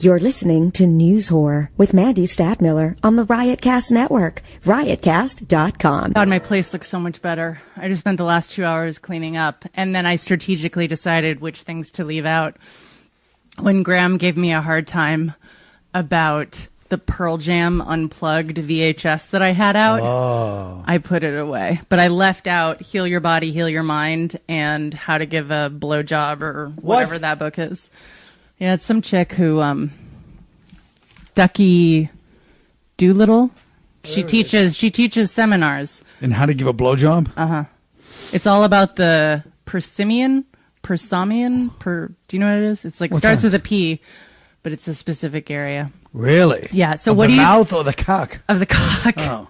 You're listening to News Whore with Mandy Stadmiller on the Riotcast Network, riotcast.com. God, my place looks so much better. I just spent the last 2 hours cleaning up, and then I strategically decided which things to leave out. When Graham gave me a hard time about the Pearl Jam unplugged VHS that I had out, I put it away. But I left out Heal Your Body, Heal Your Mind, and How to Give a Blowjob, or whatever that book is. Yeah, it's some chick who, Ducky Doolittle. She teaches seminars. And how to give a blowjob? It's all about the Persimian. Do you know what it is? It's like starts with a P, but it's a specific area. Really? Yeah. So of what the do you mouth or the cock? Of the cock. Oh,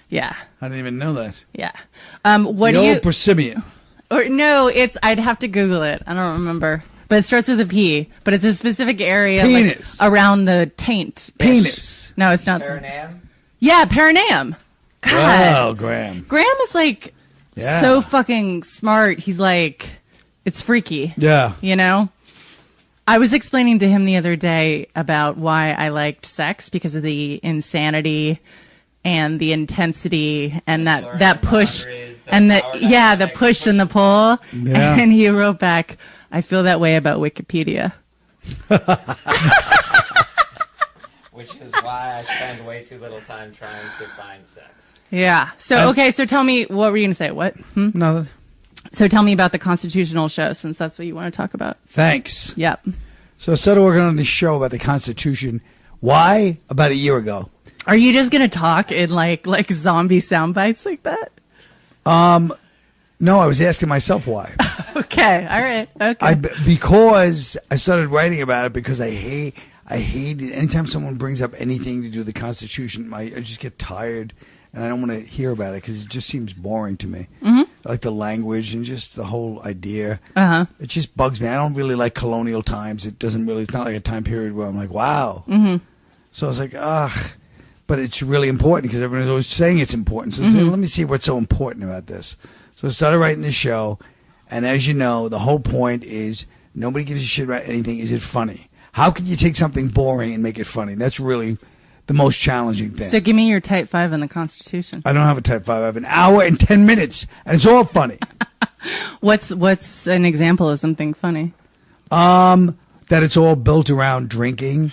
yeah. I didn't even know that. Yeah. What the do you? old Persimian. Or no, I'd have to Google it. I don't remember. But it starts with a P. But it's a specific area, Penis. like, around the taint. Penis. No, it's not. Perineum? Yeah, perineum. God. Oh, Graham. Graham is like so fucking smart. He's like, it's freaky. Yeah. You know? I was explaining to him the other day about why I liked sex, because of the insanity and the intensity and that push and the push and the pull. Yeah. And he wrote back, I feel that way about Wikipedia. Which is why I spend way too little time trying to find sex. Yeah. So, okay, so tell me, what were you going to say? What? Nothing. So tell me about the Constitutional show, since that's what you want to talk about. Thanks. Yep. So I started working on this show about the Constitution. Why? About a year ago. Are you just going to talk in like zombie sound bites like that? No, I was asking myself why. Okay. All right. Okay. Because I started writing about it because I hate it. Anytime someone brings up anything to do with the Constitution, I just get tired and I don't want to hear about it because it just seems boring to me. Mm-hmm. Like the language and just the whole idea. Uh-huh. It just bugs me. I don't really like colonial times. It's not like a time period where I'm like, wow. Mm-hmm. So I was like, ugh. But it's really important because everyone's always saying it's important. So I said, let me see what's so important about this. So I started writing this show. And as you know, the whole point is nobody gives a shit about anything. Is it funny? How can you take something boring and make it funny? That's really the most challenging thing. So give me your type 5 in the Constitution. I don't have a type 5. I have an hour and 10 minutes, and it's all funny. What's an example of something funny? That it's all built around drinking.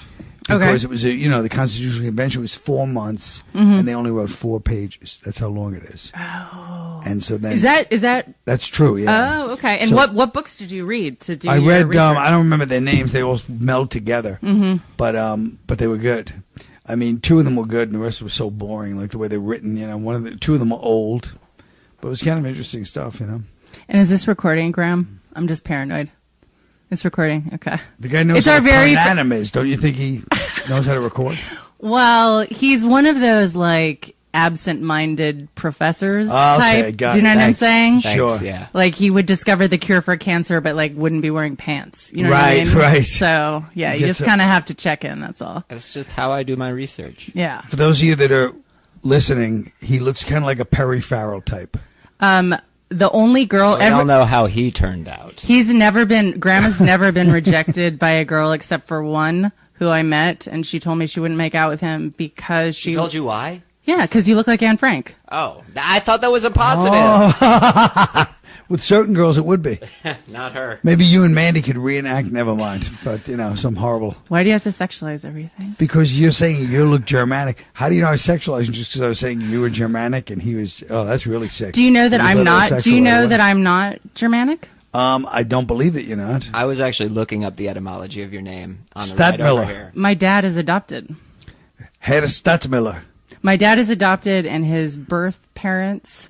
Because it was, the Constitutional Convention was 4 months, and they only wrote 4 pages. That's how long it is. Oh. And so then... Is that... That's true, yeah. Oh, okay. And so, what books did you read to do I your read, research? I don't remember their names. They all meld together. Mm-hmm. But they were good. I mean, 2 of them were good, and the rest were so boring, like the way they're written. 2 of them were old. But it was kind of interesting stuff, And is this recording, Graham? I'm just paranoid. It's recording. Okay. The guy knows what a anim is. Don't you think he knows how to record? Well, he's one of those like absent-minded professors type. Got Do you know what I'm saying? Sure. Yeah. Like he would discover the cure for cancer, but like wouldn't be wearing pants. You know what I mean? Right. So yeah, you just kind of have to check in. That's all. That's just how I do my research. Yeah. For those of you that are listening, he looks kind of like a Perry Farrell type. The only girl I don't know how he turned out. Grandma's never been rejected by a girl except for one who I met, and she told me she wouldn't make out with him because She told you why? Yeah, because you look like Anne Frank. Oh, I thought that was a positive. With certain girls, it would be. Not her. Maybe you and Mandy could reenact, never mind. But, some horrible. Why do you have to sexualize everything? Because you're saying you look Germanic. How do you know I was sexualizing just because I was saying you were Germanic and he was, that's really sick. Do you know that I'm not? Do you know that I'm not Germanic? I don't believe that you're not. I was actually looking up the etymology of your name on the Stadmiller. right over here. My dad is adopted. Herr Stadmiller. My dad is adopted, and his birth parents,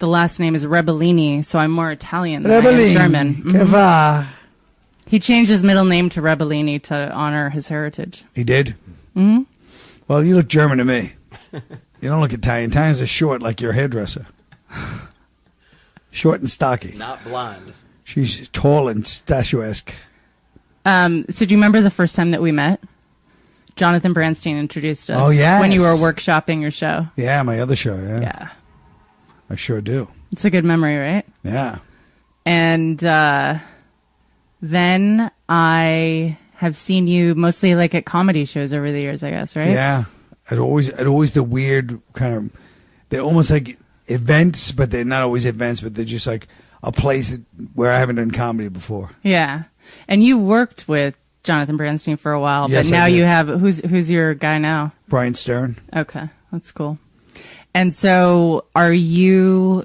the last name is Rebellini, so I'm more Italian than I am German. Mm-hmm. He changed his middle name to Rebellini to honor his heritage. He did? Mm-hmm. Well, you look German to me. You don't look Italian. Italians are short like your hairdresser. Short and stocky. Not blonde. She's tall and statuesque. So do you remember the first time that we met? Jonathan Branstein introduced us. Oh, yes. When you were workshopping your show. Yeah, my other show, yeah. Yeah. I sure do. It's a good memory, right? Yeah. And then I have seen you mostly like at comedy shows over the years, I guess, right? Yeah. I'd always the weird kind of, they're almost like events, but they're not always events, but they're just like a place where I haven't done comedy before. Yeah. And you worked with Jonathan Bernstein for a while, Yes, but now I did. you have, who's your guy now? Brian Stern. Okay. That's cool. And so are you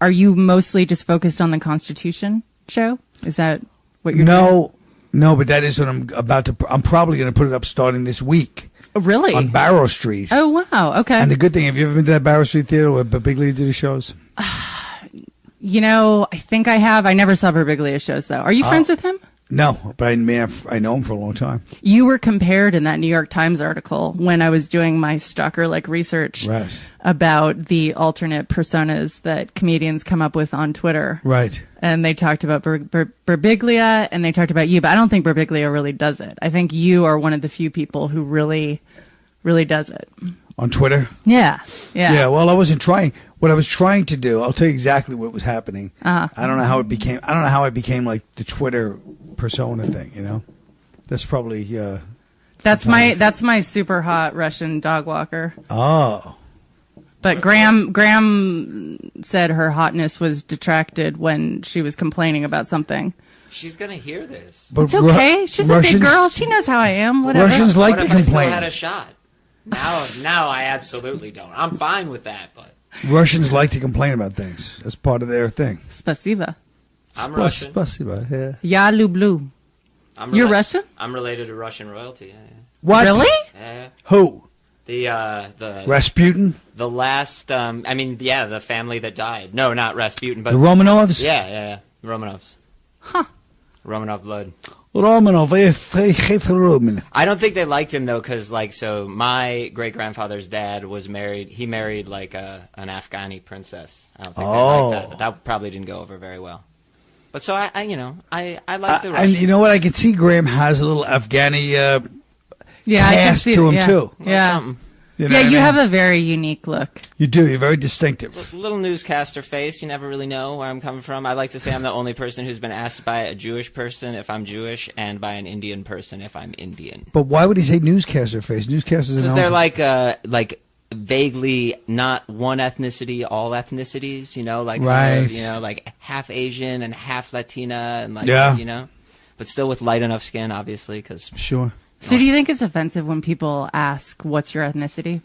mostly just focused on the Constitution show? Is that what you're doing? No, but that is what I'm about to, I'm probably going to put it up starting this week. Oh, really? On Barrow Street. Oh, wow. Okay. And the good thing, have you ever been to that Barrow Street theater where Birbiglia did his shows? You know, I think I have. I never saw Birbiglia's shows, though. Are you friends with him? No, but I know him for a long time. You were compared in that New York Times article when I was doing my stalker-like research Right. about the alternate personas that comedians come up with on Twitter. Right. And they talked about Birbiglia, and they talked about you, but I don't think Birbiglia really does it. I think you are one of the few people who really, really does it. On Twitter? Yeah. Yeah. Yeah, well, I wasn't trying. What I was trying to do, I'll tell you exactly what was happening. Uh-huh. I don't know how I became like the Twitter persona thing, you know? That's probably, That's my super hot Russian dog walker. oh. But Graham said her hotness was detracted when she was complaining about something. She's gonna hear this. But It's okay. She's a big girl. She knows how I am. Whatever. Russians like What to if I still complain. had a shot? Now I absolutely don't. I'm fine with that, but Russians like to complain about things. That's part of their thing. Spasiba. I'm Russian. Spasiba, yeah. Ya lublю. You're Russian? I'm related to Russian royalty. Yeah. What? Really? Yeah. Who? The Rasputin? the last the family that died. No, not Rasputin, but The Romanovs? yeah. Romanovs. Huh. Romanov blood. Romanov, Roman. I don't think they liked him though, because my great grandfather's dad was married. He married like an Afghani princess. I don't think they liked that, but that probably didn't go over very well. But so I like the Russian. And you know what? I can see Graham has a little Afghani Yeah, I can cast see to him yeah. too. Yeah. Something. You know Yeah, what I you mean? have a very unique look. You do. You're very distinctive. Little newscaster face. You never really know where I'm coming from. I like to say I'm the only person who's been asked by a Jewish person if I'm Jewish, and by an Indian person if I'm Indian. But why would he say newscaster face? Newscasters are Because known they're like vaguely not one ethnicity, all ethnicities. You know, like Right. like half Asian and half Latina, and Yeah. but still with light enough skin, obviously. Because Sure. So do you think it's offensive when people ask, what's your ethnicity?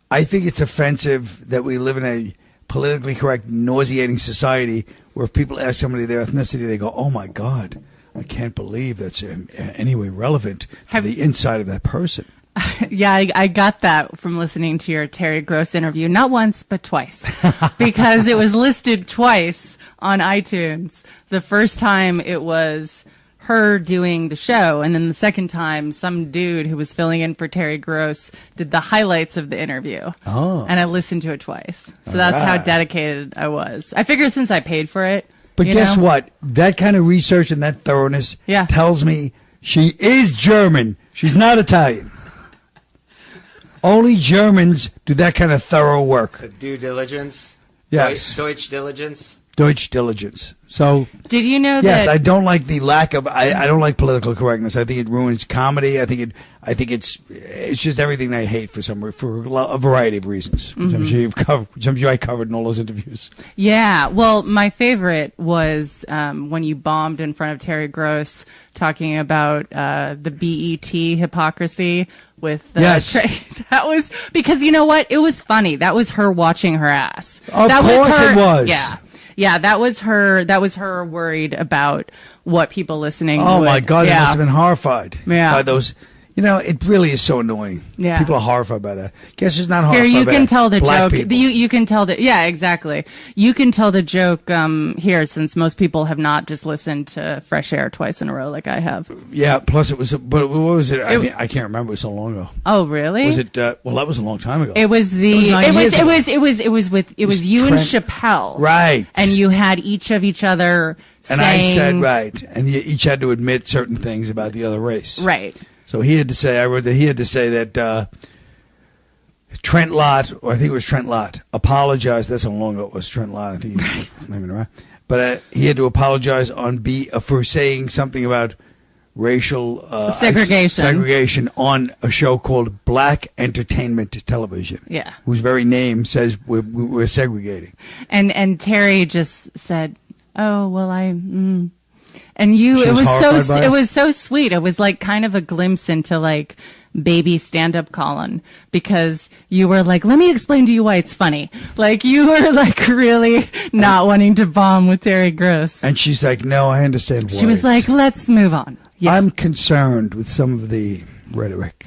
I think it's offensive that we live in a politically correct, nauseating society where if people ask somebody their ethnicity, they go, "Oh my God, I can't believe that's in any way relevant to the inside of that person." Yeah, I got that from listening to your Terry Gross interview, not once, but twice, because it was listed twice on iTunes. The first time it was her doing the show, and then the second time some dude who was filling in for Terry Gross did the highlights of the interview. Oh. And I listened to it twice. So that's how right. dedicated I was. I figure since I paid for it. But you guess know? what? That kind of research and that thoroughness Yeah. tells me she is German. She's not Italian. Only Germans do that kind of thorough work. due diligence. Yes. Deutsch diligence. Deutsch diligence. So, Did you know yes, that? I don't like the lack of. I don't like political correctness. I think it ruins comedy. I think it's just everything I hate for a variety of reasons. Mm-hmm. Which I'm sure I covered in all those interviews. Yeah, well, my favorite was when you bombed in front of Terry Gross talking about the BET hypocrisy with the Yes. That was because you know what? It was funny. That was her watching her ass. Of that course her, it was. Yeah. Yeah, that was her. That was her worried about what people listening. Oh would, my God, they yeah. must have been horrified Yeah. by those. You know, it really is so annoying. Yeah. People are horrified by that. Guess who's not Here, horrified you by can that? tell the Black joke. people. You can tell the yeah, exactly. You can tell the joke here since most people have not just listened to Fresh Air twice in a row like I have. Yeah, plus it was, but what was it? I mean, I can't remember. It was so long ago. Oh, really? Was it? Well, that was a long time ago. It was the. It was 9 years ago. It was you and Trent- Chappelle, Right. And you had each of each other And saying, I said right, and you each had to admit certain things about the other race. right. So he had to say, I wrote that he had to say that Trent Lott, or I think it was Trent Lott, apologized. That's how long ago it was. Trent Lott, I think he's maybe right. But he had to apologize for saying something about racial segregation on a show called Black Entertainment Television. Yeah. Whose very name says we're segregating. And Terry just said, "Oh, well, and you." She It was so sweet. It was like kind of a glimpse into like baby stand-up Colin, because you were like, "Let me explain to you why it's funny." Like you were like really not wanting to bomb with Terry Gross. And she's like, "No, I understand why." She was like, "Let's move on." Yeah. I'm concerned with some of the rhetoric.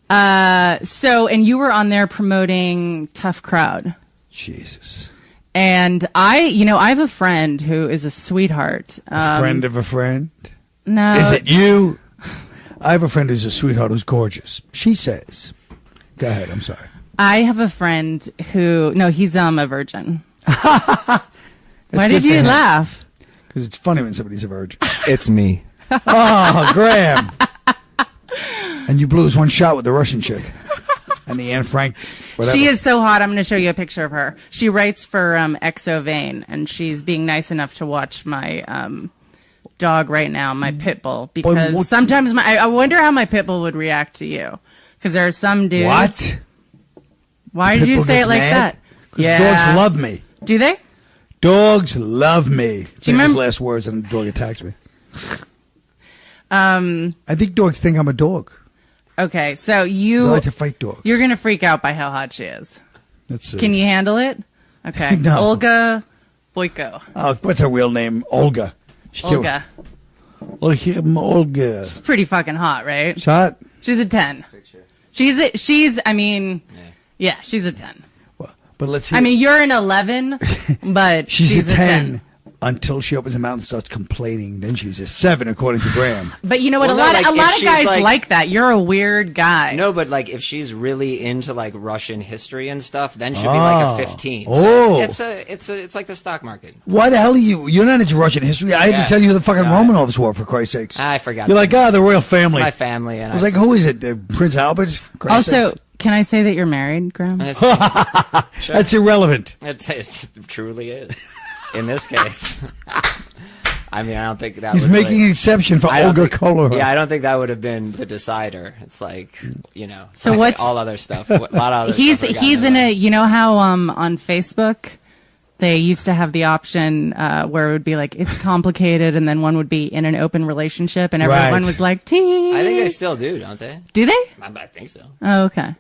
And you were on there promoting Tough Crowd. Jesus. And I have a friend who is a sweetheart. A friend of a friend? No. Is it you? I have a friend who's a sweetheart who's gorgeous. She says. Go ahead, I'm sorry. I have a friend who, no, he's a virgin. Why did you laugh? Because it's funny when somebody's a virgin. It's me. Oh, Graham. And you blew us one shot with the Russian chick. And the Anne Frank, whatever. She is so hot. I'm going to show you a picture of her. She writes for Exo Vane, and she's being nice enough to watch my dog right now, my pit bull, because sometimes I wonder how my pit bull would react to you. Because there are some dudes. What? Why did you say it like that? Because dogs love me. Do they? Dogs love me. Do you remember last words and the dog attacks me? I think dogs think I'm a dog. Okay, so I like to fight dogs. You're gonna freak out by how hot she is. Let's see. Can you handle it? Okay. No. Olga Boyko. Oh, what's her real name? Olga. Olga. Olga. She's pretty fucking hot, right? She's hot? She's a 10. She's a 10. Well, but let's see. I mean, you're an 11, but she's a 10. Until she opens her mouth and starts complaining, then she's a 7, according to Graham. But you know what? Well, a lot of guys like that. You're a weird guy. No, but like if she's really into like Russian history and stuff, then she'd be like a 15. So it's like the stock market. Why the hell are you? You're not into Russian history. I had to tell you who the fucking Romanovs were, for Christ's sakes. I forgot. You're like, the royal family. It's my family, and I was like, who is it? Prince Albert? Also, can I say that you're married, Graham? Sure. That's irrelevant. It truly is. In this case. I mean, I don't think that he's making an exception for Olga Kolar. Yeah, I don't think that would have been the decider. It's like, so what's all other stuff. A lot of other he's stuff he's in a, you know how on Facebook they used to have the option where it would be like it's complicated, and then one would be in an open relationship, and everyone was like, "Teen." I think they still do, don't they? Do they? I think so. Oh, okay.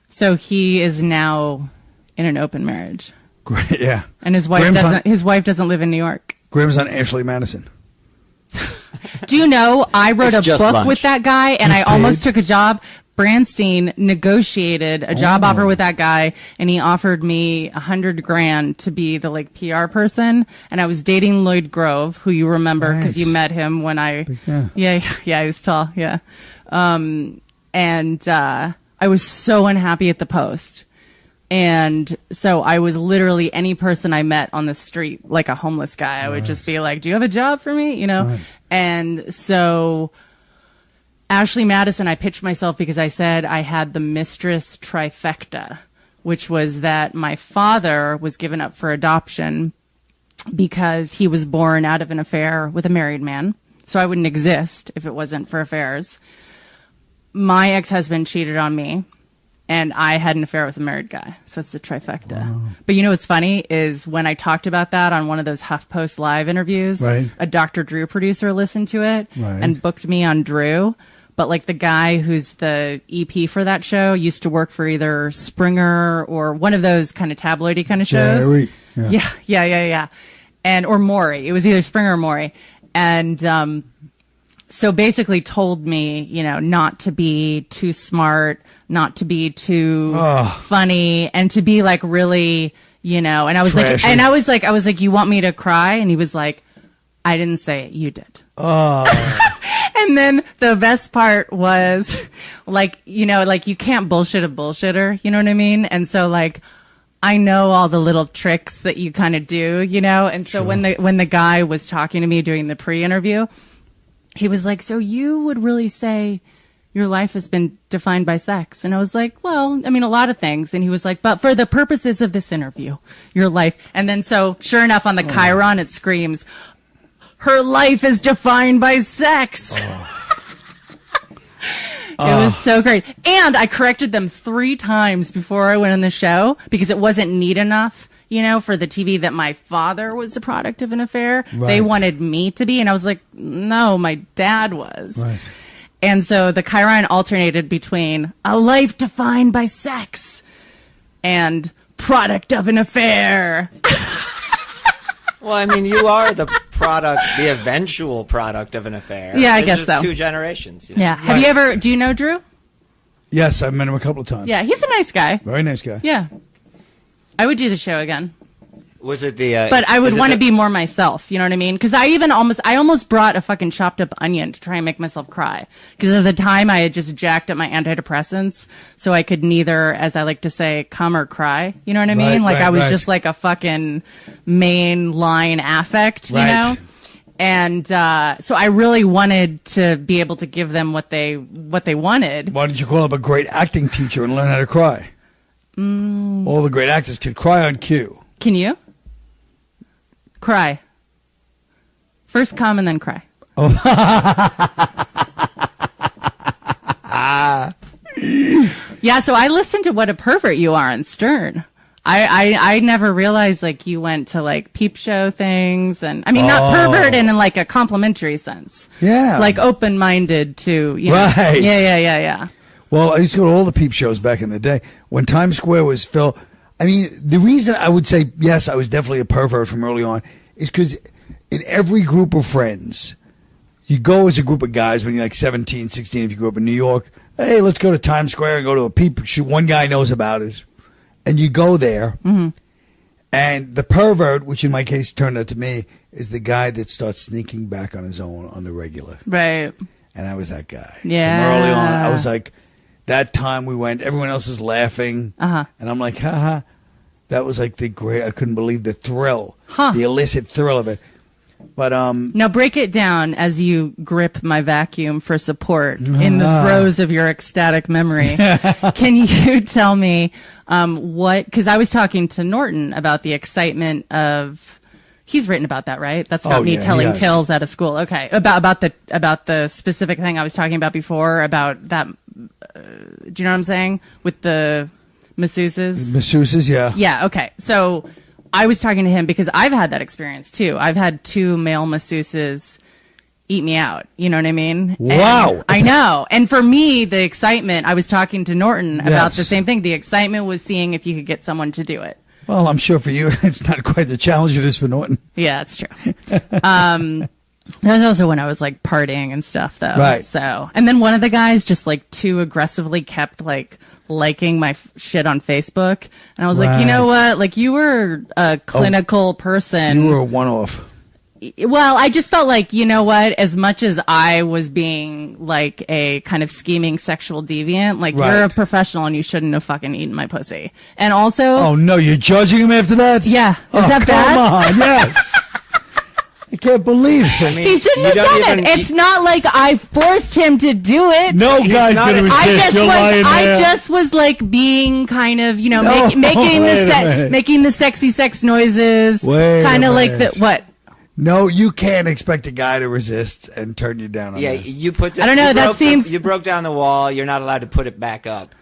So he is now in an open marriage. Great, yeah. And his wife doesn't live in New York. Graham's on Ashley Madison. Do you know I wrote a book with that guy, and I almost took a job. Branstein negotiated a job offer with that guy, and he offered me $100,000 to be the like PR person. And I was dating Lloyd Grove, who you remember because you met him when yeah, he was tall, yeah. And I was so unhappy at the Post. And so I was literally any person I met on the street, like a homeless guy, I would just be like, "Do you have a job for me?" Right. And so Ashley Madison, I pitched myself because I said I had the mistress trifecta, which was that my father was given up for adoption because he was born out of an affair with a married man. So I wouldn't exist if it wasn't for affairs. My ex-husband cheated on me. And I had an affair with a married guy. So it's the trifecta. Wow. But you know what's funny is when I talked about that on one of those HuffPost Live interviews, a Dr. Drew producer listened to it and booked me on Drew. But like the guy who's the EP for that show used to work for either Springer or one of those kind of tabloidy kind of shows. Yeah. And or Maury. It was either Springer or Maury. And so basically told me, not to be too smart, not to be too funny, and to be like really, and I was trashy. I was like, you want me to cry? And he was like, I didn't say it, you did. And then the best part was like, you can't bullshit a bullshitter, you know what I mean? And so like, I know all the little tricks that you kind of do, and so when the guy was talking to me during the pre-interview, he was like, "So you would really say your life has been defined by sex?" And I was like, "Well, I mean, a lot of things." And he was like, "But for the purposes of this interview, your life." And then so sure enough on the Chiron, it screams, her life is defined by sex. It was so great. And I corrected them 3 times before I went on the show because it wasn't neat enough, for the TV that my father was the product of an affair. Right. They wanted me to be. And I was like, no, my dad was. Right. And so the Chiron alternated between a life defined by sex and product of an affair. Well, I mean, you are the eventual product of an affair. Yeah, I It's guess just so. 2 generations. Yeah. Have you ever, do you know Drew? Yes, I've met him a couple of times. Yeah, he's a nice guy. Very nice guy. Yeah. I would do the show again. Was it the? But I would want to be more myself. You know what I mean? Because I almost brought a fucking chopped up onion to try and make myself cry. Because at the time I had just jacked up my antidepressants, so I could neither, as I like to say, come or cry. You know what I mean? Right, I was right. just like a fucking main line affect. You Right. know? And so I really wanted to be able to give them what they wanted. Why didn't you call up a great acting teacher and learn how to cry? All the great actors could cry on cue. Can you? Cry. First come and then cry. Yeah, so I listened to What a Pervert You Are on Stern. I never realized you went to peep show things and not pervert in like a complimentary sense. Yeah. Open-minded to, Right. Yeah. Well, I used to go to all the peep shows back in the day when Times Square was filled. I mean, the reason I would say, yes, I was definitely a pervert from early on is because in every group of friends, you go as a group of guys when you're 17, 16, if you grew up in New York, hey, let's go to Times Square and go to a peep show. One guy knows about it. And you go there, and the pervert, which in my case turned out to me, is the guy that starts sneaking back on his own on the regular. Right. And I was that guy. Yeah. From early on, I was like, that time we went, everyone else is laughing. Uh-huh. And I'm like, haha. That was the great, I couldn't believe the thrill, Huh. the illicit thrill of it. But, Now break it down as you grip my vacuum for support in the throes of your ecstatic memory. Can you tell me because I was talking to Norton about the excitement of, he's written about that, right? That's about me telling tales out of school. Okay. About the specific thing I was talking about before about that. Do you know what I'm saying? With the masseuses? Masseuses, yeah. Yeah. Okay. So I was talking to him because I've had that experience too. I've had 2 male masseuses eat me out. You know what I mean? Wow. And I know. And for me, the excitement, I was talking to Norton about the same thing. The excitement was seeing if you could get someone to do it. Well, I'm sure for you, it's not quite the challenge it is for Norton. Yeah, that's true. That was also when I was partying and stuff though. Right. So, and then one of the guys just too aggressively kept liking my shit on Facebook. And I was like, you know what? You were a clinical person. You were a one-off. Well, I just felt you know what? As much as I was being a kind of scheming sexual deviant, you're a professional and you shouldn't have fucking eaten my pussy. And also, Oh, no, you're judging him after that? yeah, is that come bad? on, yes. I can't believe it. He shouldn't have done it. It's not like I forced him to do it. No guy's not going to a- resist. You're lying I there. just was being kind of, No, making wait a minute. making the sexy sex noises, Wait kind a of like minute. the what? No, you can't expect a guy to resist and turn you down on Yeah, that. you put. I don't know, that seems- You broke down the wall. You're not allowed to put it back up.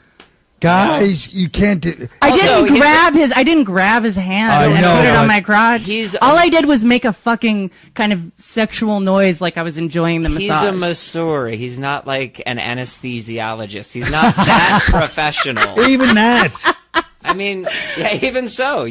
Guys, you can't do... I Also, didn't grab his hand I and know, put it on but my crotch. he's All a- I did was make a fucking kind of sexual noise like I was enjoying the He's massage. a masseur. He's not like an anesthesiologist. He's not that professional. Even that. I mean, yeah, even so,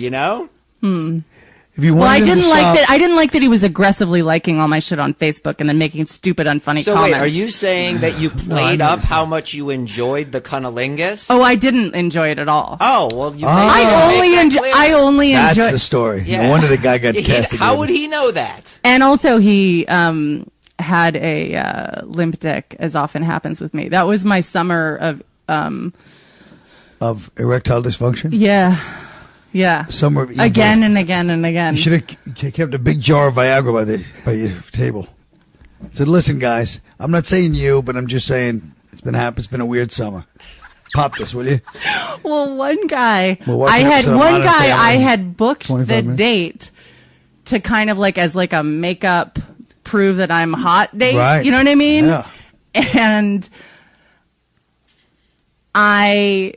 If you Well, wanted I him to didn't like stop- that. I didn't like that he was aggressively liking all my shit on Facebook and then making stupid, unfunny So comments. wait, are you saying that you played I'm up not- how much you enjoyed the cunnilingus? Oh, I didn't enjoy it at all. Oh, well, you. I only That's enjoy. the story. Yeah. No wonder the guy got castigated. How would he know that? And also, he had a limp dick, as often happens with me. That was my summer of Of erectile dysfunction? yeah. Summer of evil. Again and again and again. You should have kept a big jar of Viagra by your table. Said, listen, guys, I'm not saying you, but I'm just saying it's been a weird summer. Pop this, will you? Well, one guy, Well, what's the episode of Modern I Family? had booked 25 the minutes? date to kind of as a makeup prove that I'm hot date. Right. You know what I mean? Yeah. And I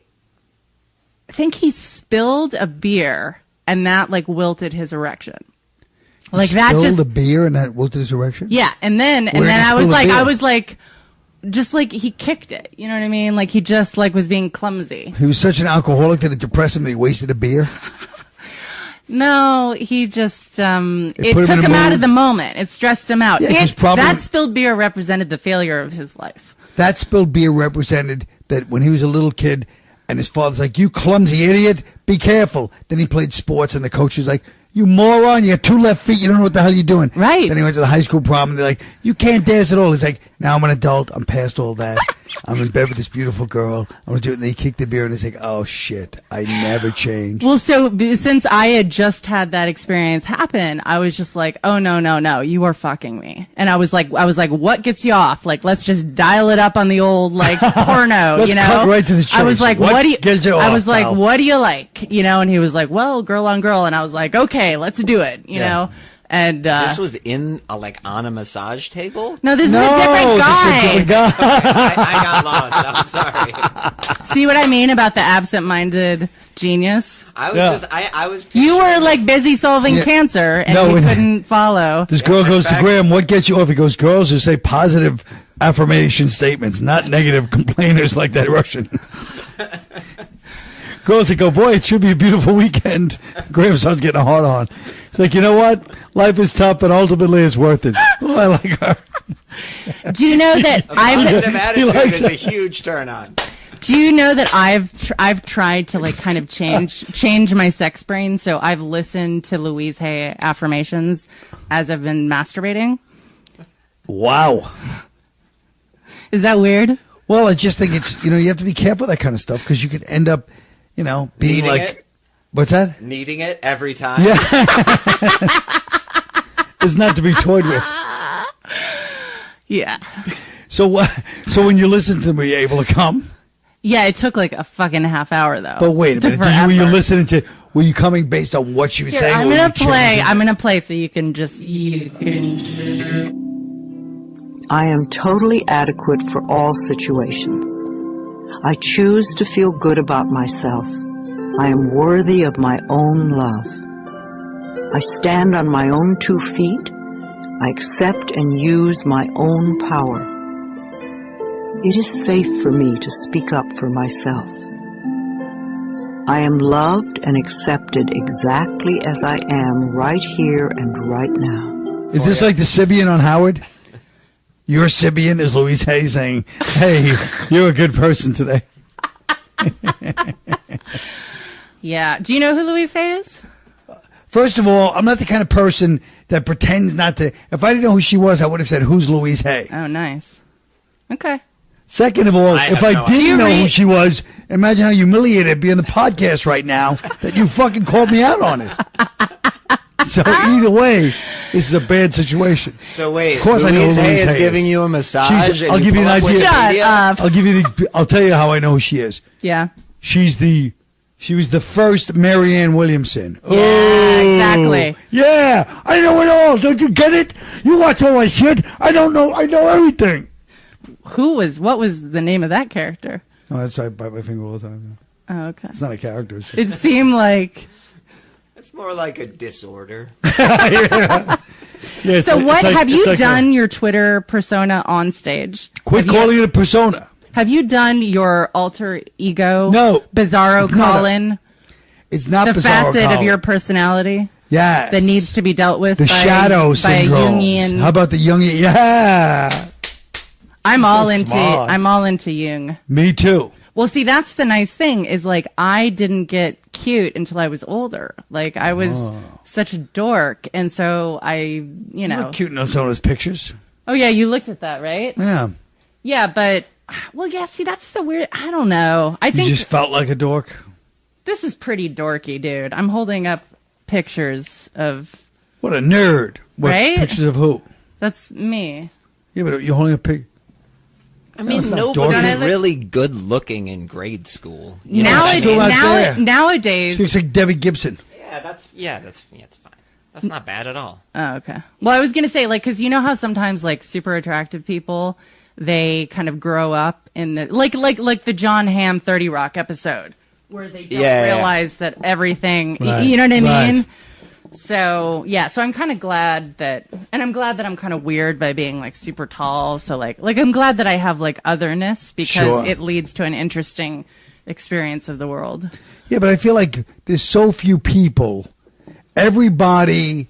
think he spilled a beer and that like wilted his erection. Like that Spilled just the beer and that wilted his erection? yeah, and then Where did he I was spill the like beer? just like he kicked it. You know what I mean? Like he just like was being clumsy. He was such an alcoholic that it depressed him that he wasted a beer? No, he just put it him took in a him out mood? of the moment. It stressed him out. Yeah, 'cause And probably- that spilled beer represented the failure of his life. That spilled beer represented that when he was a little kid and his father's like, you clumsy idiot, be careful. Then he played sports and the coach was like, you moron, you got 2 left feet, you don't know what the hell you're doing. Right. Then he went to the high school prom and they're like, you can't dance at all. He's like, now I'm an adult, I'm past all that. I'm in bed with this beautiful girl. I'm going to do it. And then he kicked the beer and he's like, oh shit, I never changed. Well, so since I had just had that experience happen, I was just like, oh no, you are fucking me. And I was like, what gets you off? Like, let's just dial it up on the old like porno, Let's you know? cut right to the chase. I was like, What what do you? gets you I off, was like, pal? what do you like? You know? And he was like, well, girl on girl. And I was like, okay, let's do it. You Yeah. know? And This was in like on a massage table. no, this No, is a different this is a guy. different guy. I got lost. I'm sorry. See what I mean about the absent-minded genius? I was Yeah. just I was. You were picturing like this- busy solving Yeah. cancer, and No, you it- couldn't follow. This girl in goes to fact- Graham, what gets you off? He goes, girls who say positive affirmation statements, not negative complainers like that Russian. Girls that go, boy, it should be a beautiful weekend. Graham starts getting a hard on. He's like, you know what? Life is tough, but ultimately it's worth it. Oh, I like her. Do you know that Positive attitude likes is a it. huge turn on. Do you know that I've tried to like kind of change my sex brain? So I've listened to Louise Hay affirmations as I've been masturbating. Wow. Is that weird? Well, I just think it's, you have to be careful with that kind of stuff because you could end up, being Needing like, it? what's that? Needing it every time. Yeah. It's not to be toyed with. Yeah. So when you listen to me, you're able to come? Yeah, it took like a fucking half hour though. But wait a It took minute. Were you forever. listening to, were you coming based on what she was Here, saying? I'm or were gonna you play. changing? I'm gonna play so you can. I am totally adequate for all situations. I choose to feel good about myself. I am worthy of my own love. I stand on my own 2 feet. I accept and use my own power. It is safe for me to speak up for myself. I am loved and accepted exactly as I am right here and right now. Is this like the Sibian on Howard? Your Sibian is Louise Hay saying, hey, you're a good person today. Yeah. Do you know who Louise Hay is? First of all, I'm not the kind of person that pretends not to. If I didn't know who she was, I would have said, who's Louise Hay? Oh, nice. Okay. Second of all, I if have I no didn't idea. know Do you who read- she was, imagine how humiliated I'd be on the podcast right now that you fucking called me out on it. So either way, this is a bad situation. So wait, Of course I know Louise who Hay Louise is Hay giving is. you a massage. and I'll give you pull an up idea. Wikipedia? Shut up. I'll tell you how I know who she is. Yeah. She was the first Marianne Williamson. Yeah, exactly. Yeah, I know it all. Don't you get it? You watch all my shit. I don't know. I know everything. What was the name of that character? Oh, that's I bite my finger all the time. Oh, okay. It's not a character. It's It seemed like. It's more like a disorder. yeah, it's So like- what it's like- have you it's like done your Twitter persona on stage? Quit Have you- calling it a persona. Have you done your alter ego? No. Bizarro It's not a- Colin? It's not The bizarre. facet of Colin. your personality yes. that needs to be dealt with the by, shadow by syndrome. Jungian. How about the Jungian? Yeah, I'm all smart. into Jung. me too. Well, see, that's the nice thing is like I didn't get cute until I was older. Like I was such a dork, and so I, you know. Cute in some of those pictures. Oh yeah, you looked at that, right? Yeah, Yeah, but well, yeah. See, that's the weird. I don't know. I you think just felt like a dork. this is pretty dorky, dude. I'm holding up pictures of What a nerd! What, Right? Pictures of who? that's me. Yeah, but you're holding a pig. I mean, it's not nobody's dorky. really good looking in grade school. Now, she's still out there. nowadays, She looks like Debbie Gibson. it's fine. That's not bad at all. Oh, okay. Well, I was going to say, like, because you know how sometimes, like, super attractive people, they kind of grow up in the, like the John Hamm 30 Rock episode, where they don't realize that everything, you know what I mean? Right. So, yeah, so I'm kind of glad that, and I'm glad that I'm kind of weird by being, like, super tall. So, like I'm glad that I have, like, otherness, because it leads to an interesting experience of the world. Yeah, but I feel like there's so few people. Everybody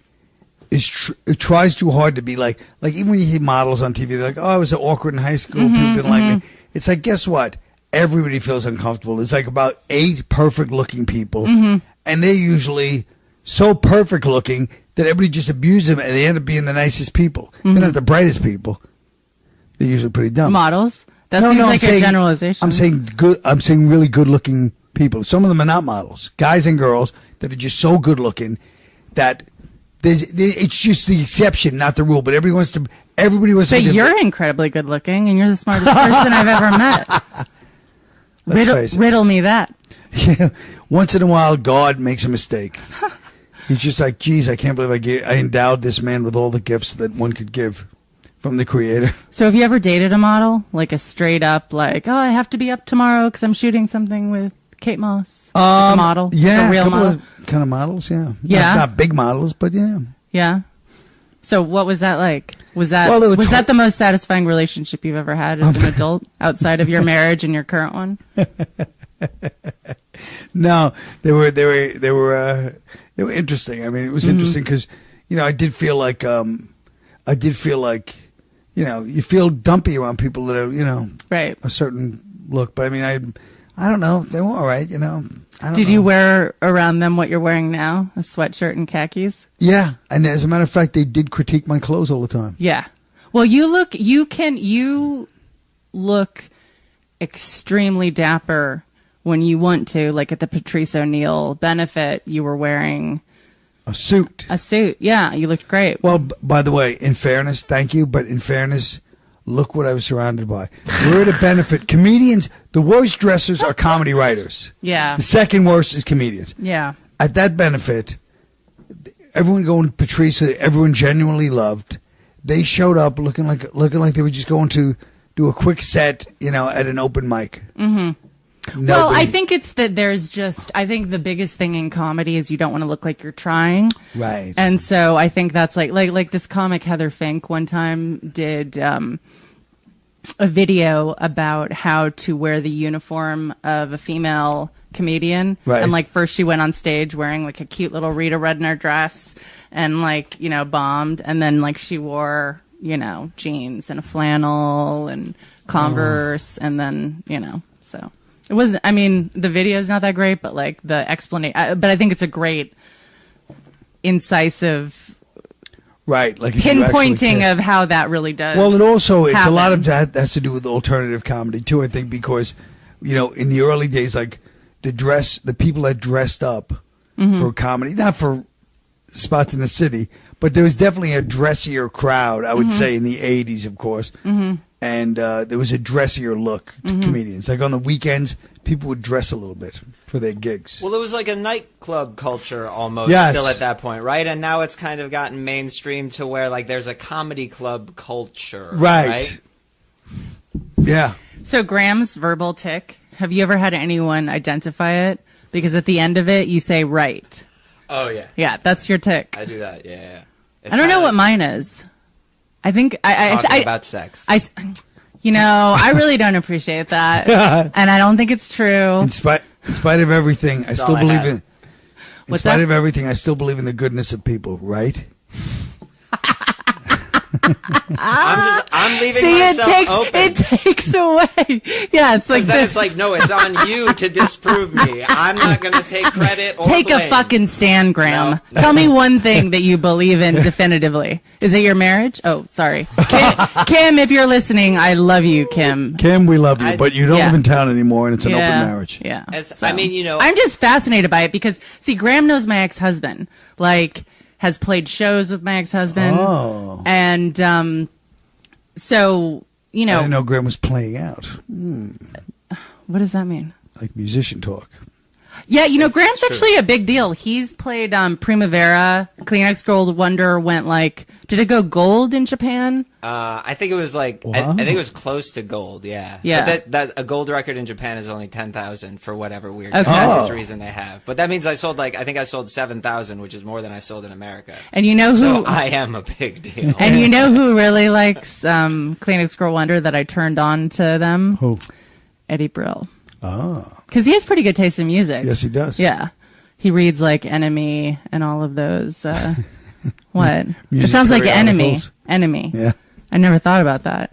tries too hard to be like even when you hear models on TV, they're like, oh, I was awkward in high school. People didn't like me. It's like, guess what? Everybody feels uncomfortable. There's like about 8 perfect looking people, and they're usually so perfect looking that everybody just abuses them, and they end up being the nicest people. They're not the brightest people. They're usually pretty dumb. Models? That seems like a generalization. I'm saying good. I'm saying really good looking people. Some of them are not models. Guys and girls that are just so good looking that it's just the exception, not the rule. But everybody wants to. But you're incredibly good looking, and you're the smartest person I've ever met. Riddle me that. Yeah. Once in a while, God makes a mistake. He's just like, geez, I can't believe I endowed this man with all the gifts that one could give from the Creator. So have you ever dated a model? Like a straight up, like, oh, I have to be up tomorrow because I'm shooting something with Kate Moss. Like a model? Yeah. A real model? Kind of models, yeah. Yeah. Not big models, but yeah. Yeah. So what was that like? Was that the most satisfying relationship you've ever had as an adult outside of your marriage and your current one? No, they were interesting. I mean, it was interesting because, you know, I did feel like, you know, you feel dumpy around people that are, you know, right, a certain look. But I mean, I don't know. They were all right, you know. Did you wear around them what you're wearing now? A sweatshirt and khakis? Yeah. And as a matter of fact, they did critique my clothes all the time. Yeah. Well, you look extremely dapper when you want to, like at the Patrice O'Neill benefit, you were wearing a suit. Yeah. You looked great. Well, by the way, in fairness, thank you. But in fairness, look what I was surrounded by. We're at a benefit. Comedians, the worst dressers are comedy writers. Yeah. The second worst is comedians. Yeah. At that benefit, everyone going to Patrice, everyone genuinely loved. They showed up looking like they were just going to do a quick set, you know, at an open mic. Well, I think it's that I think the biggest thing in comedy is you don't want to look like you're trying. Right. And so I think that's like this comic Heather Fink one time did a video about how to wear the uniform of a female comedian. Right. And like first she went on stage wearing like a cute little Rita Rudner dress and like, you know, bombed. And then like she wore, you know, jeans and a flannel and Converse. And then, you know, so. It wasn't, I mean, the video is not that great, but like the explanation, but I think it's a great, incisive, right, like pinpointing of how that really does. Well, it's happen. A lot of that has to do with alternative comedy too, I think, because, you know, in the early days, like the people that dressed up for comedy, not for spots in the city, but there was definitely a dressier crowd, I would say, in the 80s, of course. And there was a dressier look to comedians. Like on the weekends, people would dress a little bit for their gigs. Well, it was like a nightclub culture almost still at that point, right? And now it's kind of gotten mainstream to where like there's a comedy club culture. Right? Yeah. So Graham's verbal tick, have you ever had anyone identify it? Because at the end of it, you say right. Oh, yeah. Yeah, that's your tick. I do that, yeah. I don't know what mine is. I think talking about sex. You know, I really don't appreciate that, and I don't think it's true. In spite of everything, I still believe in. In spite of everything, I still believe in the goodness of people. Right? I'm leaving myself open. It takes away. Yeah, it's like then it's like, no, it's on you to disprove me. I'm not going to take credit or take blame. a fucking stand, Graham. No. Tell me one thing that you believe in definitively. Is it your marriage? Oh, sorry, Kim. If you're listening, I love you, Kim. Kim, we love you, but you don't live in town anymore, and it's an open marriage. Yeah. So, I mean, you know, I'm just fascinated by it because see, Graham knows my ex-husband. Like. Has played shows with my ex-husband. Oh. And so, you know. I didn't know Graham was playing out. What does that mean? Like musician talk. Yeah, you know, That's Graham's true. actually a big deal. He's played Primavera. Kleenex Gold Wonder went like, did it go gold in Japan? I think it was like I think it was close to gold. Yeah. Yeah. But that a gold record in Japan is only 10,000 for whatever weird Okay. reason they have. But that means I sold I think I sold 7,000, which is more than I sold in America. And you know who? So I am a big deal. And you know who really likes Kleenex Gold Wonder that I turned on to them? Who? Eddie Brill. Oh. Because he has pretty good taste in music. Yes, he does. Yeah. He reads like Enemy and all of those. What? It Music sounds like Enemy. periodicals. Enemy. Yeah. I never thought about that.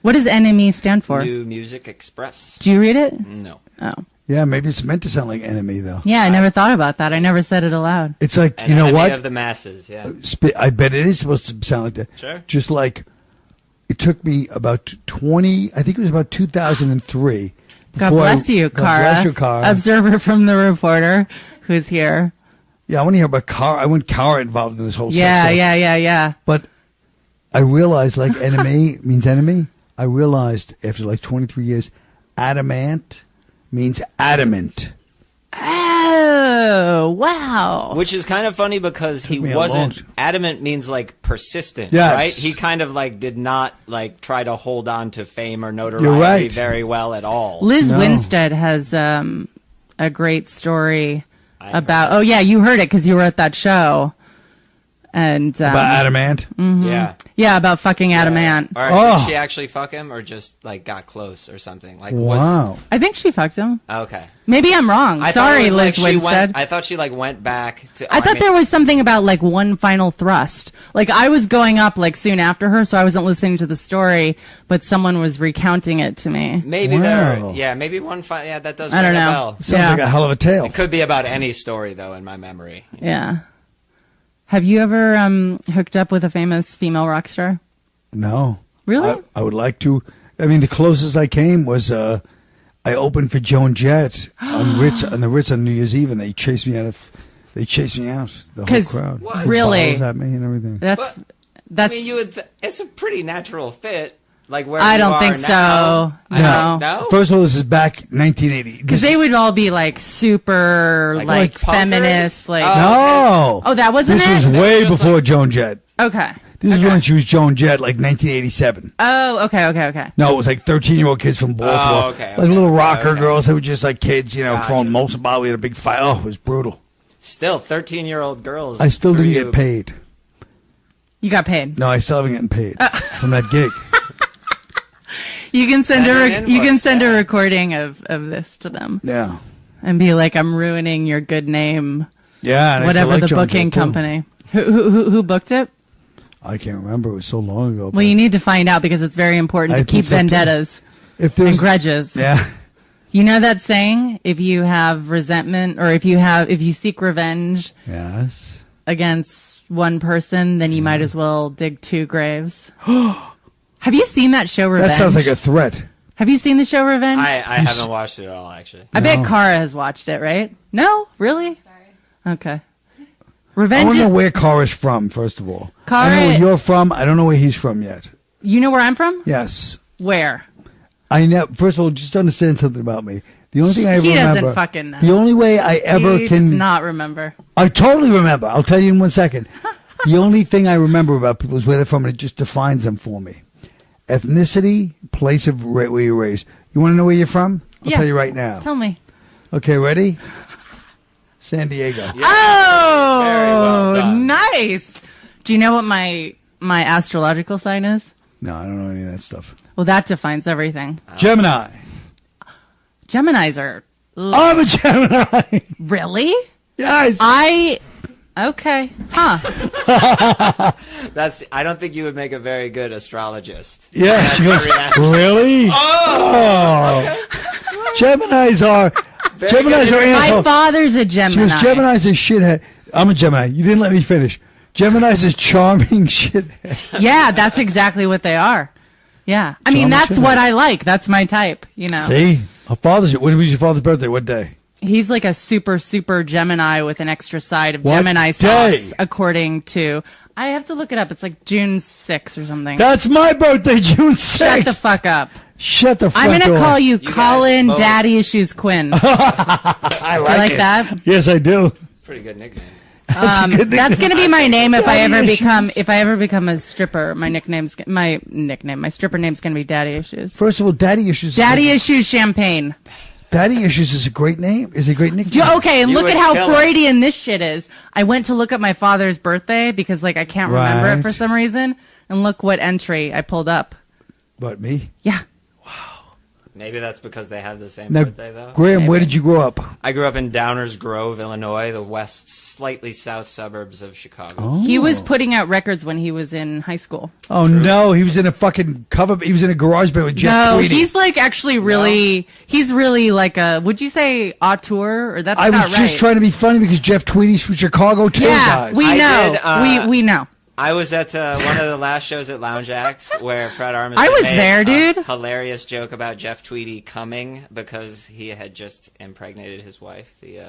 What does Enemy stand for? New Music Express. Do you read it? No. Oh. Yeah, maybe it's meant to sound like Enemy, though. Yeah, I never thought about that. I never said it aloud. It's like, An you know enemy what? of the masses, yeah. I bet it is supposed to sound like that. Sure. Just like it took me about 20, I think it was about 2003. God before bless you, God Cara. bless you, Cara. Observer from the Reporter, who's here. Yeah, I want to hear about Cara. I want Cara involved in this whole Yeah, sex stuff. yeah. But I realized, like, enemy means enemy. I realized after like 23 years, adamant means adamant. Oh, wow. Which is kind of funny because he me a wasn't long- adamant means like persistent, Yes. right? He kind of like did not like try to hold on to fame or notoriety You're right. very well at all. Liz No. Winstead has a great story I about. heard. Oh, yeah, you heard it because you were at that show. And About adamant. Yeah. yeah, about fucking Adamant. Or Oh. did she actually fuck him or just like got close or something? Like Wow. I think she fucked him. Okay. Maybe I'm wrong. I thought it Sorry, was, like, Liz she Winstead. I thought she like went back to I thought there was something about like one final thrust. Like I was going up like soon after her, so I wasn't listening to the story, but someone was recounting it to me. maybe Wow. maybe one yeah, that does I don't ring a know. bell. Sounds Yeah. like a hell of a tale. It could be about any story though in my memory. Yeah. Have you ever hooked up with a famous female rock star? No. Really? I would like to. I mean, the closest I came was I opened for Joan Jett on the Ritz on New Year's Eve, and they chased me out. The whole 'Cause crowd. what? Threw Really? bottles at me and everything. That's I mean, you would. It's a pretty natural fit. Like where I you don't are think now. so. I No. don't know. First of all, this is back 1980. Because they would all be like super like punkers? feminist like No. Oh, that wasn't This it? was way before Joan Jett. Okay. This is when she was Joan Jett, like 1987. Oh, okay. No, it was like 13-year-old kids from Baltimore. Oh, okay, Like little rocker okay. girls. They were just like kids, Gotcha. throwing molten bottle. We had a big fight. Oh, it was brutal. Still, 13-year-old girls. I still threw didn't you- get paid. You got paid. No, I still haven't gotten paid from that gig. You can send Send a an you can invoice, send a yeah. recording of this to them Yeah. and be like, I'm ruining your good name. Yeah. And I Whatever still like the Joan booking Jett, too. company. Who booked it? I can't remember. It was so long ago. Well, but you need to find out because it's very important I to think keep so, too. vendettas if and there's grudges. Yeah. You know that saying? If you have resentment or if you seek revenge Yes. against one person, then you might as well dig two graves. Have you seen that show Revenge? That sounds like a threat. Have you seen the show Revenge? I haven't watched it at all, actually. I bet Cara has watched it, right? No? Really? Sorry. Okay. I Revenge want to is... know where Cara's from, first of all. I Cara- know where you're from. I don't know where he's from yet. You know where I'm from? Yes. Where? I know. First of all, just understand something about me. The only thing I ever He doesn't remember. fucking know. The only way I ever he can. does not remember. I totally remember. I'll tell you in 1 second. The only thing I remember about people is where they're from, and it just defines them for me. Ethnicity, place of where you're raised. You want to know where you're from? I'll Yeah. tell you right now. Tell me. Okay, ready? San Diego. Oh, Very well done. nice. Do you know what my astrological sign is? No, I don't know any of that stuff. Well, that defines everything. Gemini. Geminis are I'm a Gemini. really? Yes. Okay. Huh. I don't think you would make a very good astrologist. Yeah, she goes, the reaction. really? Oh. Geminis are good. My assholes. father's a She Gemini. goes, Gemini's a shithead. I'm a Gemini. You didn't let me finish. Gemini's a charming shithead. Yeah, that's exactly what they are. Yeah. I mean, Charming that's what shitheads. I like. That's my type, you know. See? When was your father's birthday? What day? He's like a super Gemini with an extra side of What Gemini day? sauce, according to... I have to look it up. It's like June 6th or something. That's my birthday, June 6th. Shut the fuck up. Shut the front I'm door. going to call you guys Colin both- Daddy Issues Quinn. I Do you like it. that? Yes, I do. Pretty good nickname. That's a good That's nickname. going to be my name if I ever Daddy become a stripper. My stripper name's going to be Daddy Issues. First of all, Daddy Issues. Daddy Issues Champagne. Daddy Issues is a great name. Is a great nickname. Okay, and You look at would how kill it. Freudian this shit is. I went to look up my father's birthday because like I can't remember Right. it for some reason, and look what entry I pulled up. What, me? Yeah. Maybe that's because they have the same Now, birthday, though. Graham, Maybe. where did you grow up? I grew up in Downers Grove, Illinois, the west, slightly south suburbs of Chicago. He was putting out records when he was in high school. Oh, no. He was in a fucking cover. He was in a garage band with Jeff No, Tweedy. he's like actually really, he's really like a, would you say auteur? Or that's I not was right. just trying to be funny because Jeff Tweedy's from Chicago, too, Yeah, guys. we I know. did, we know. I was at one of the last shows at Lounge Acts where Fred Armisen I was made there, a dude. hilarious joke about Jeff Tweedy coming because he had just impregnated his wife, the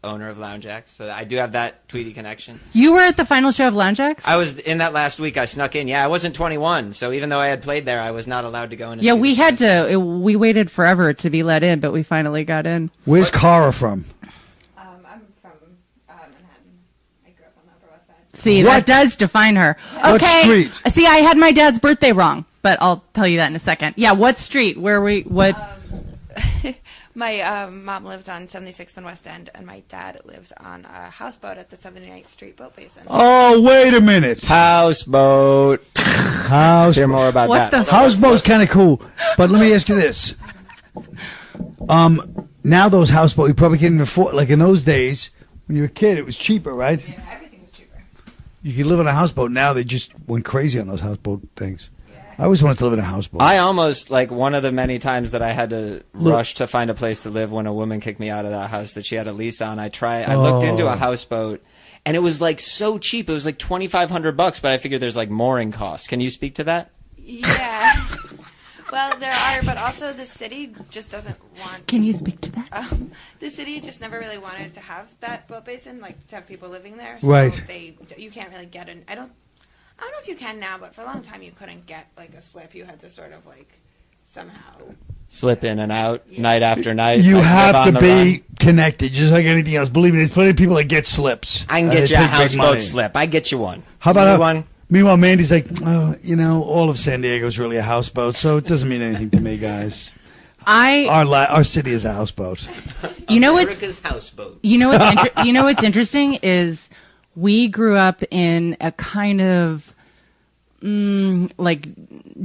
owner of Lounge Acts. So I do have that Tweedy connection. You were at the final show of Lounge Acts? I was in that last week. I snuck in. Yeah, I wasn't 21, so even though I had played there, I was not allowed to go in. And Yeah, see we the had shows. to. We waited forever to be let in, but we finally got in. Where's Cara from? I'm from Manhattan. I grew up on the Upper West Side. See, What? that does define her. What Okay. street? See, I had my dad's birthday wrong, but I'll tell you that in a second. Yeah, what street? Where we? What? My mom lived on 76th and West End, and my dad lived on a houseboat at the 79th Street Boat Basin. Oh, wait a minute. Houseboat. House. Hear more about What that. the- Houseboat's kind of cool, but let me ask you this: now those houseboats you probably can't even afford. Like in those days, when you were a kid, it was cheaper, right? Yeah, everything was cheaper. You could live on a houseboat. Now they just went crazy on those houseboat things. I always wanted to live in a houseboat. I almost, like, one of the many times that I had to rush to find a place to live when a woman kicked me out of that house that she had a lease on. I looked into a houseboat, and it was, like, so cheap. It was, like, $2,500, but I figured there's, like, mooring costs. Can you speak to that? Yeah. Well, there are, but also the city just doesn't want. Can you speak to that? The city just never really wanted to have that boat basin, like to have people living there. So Right. You can't really get an. I don't know if you can now, but for a long time you couldn't get like a slip. You had to sort of like somehow. Slip in and out, night after night. you like, live have on to the be run. connected, just like anything else. Believe me, there's plenty of people that get slips. I can They get you a pay big money. houseboat slip. I get you one. How about You a one? Meanwhile, Mandy's like, oh, all of San Diego is really a houseboat, so it doesn't mean anything to me, guys. Our city is a houseboat. You know what's America's houseboat. you know what's interesting is we grew up in a kind of like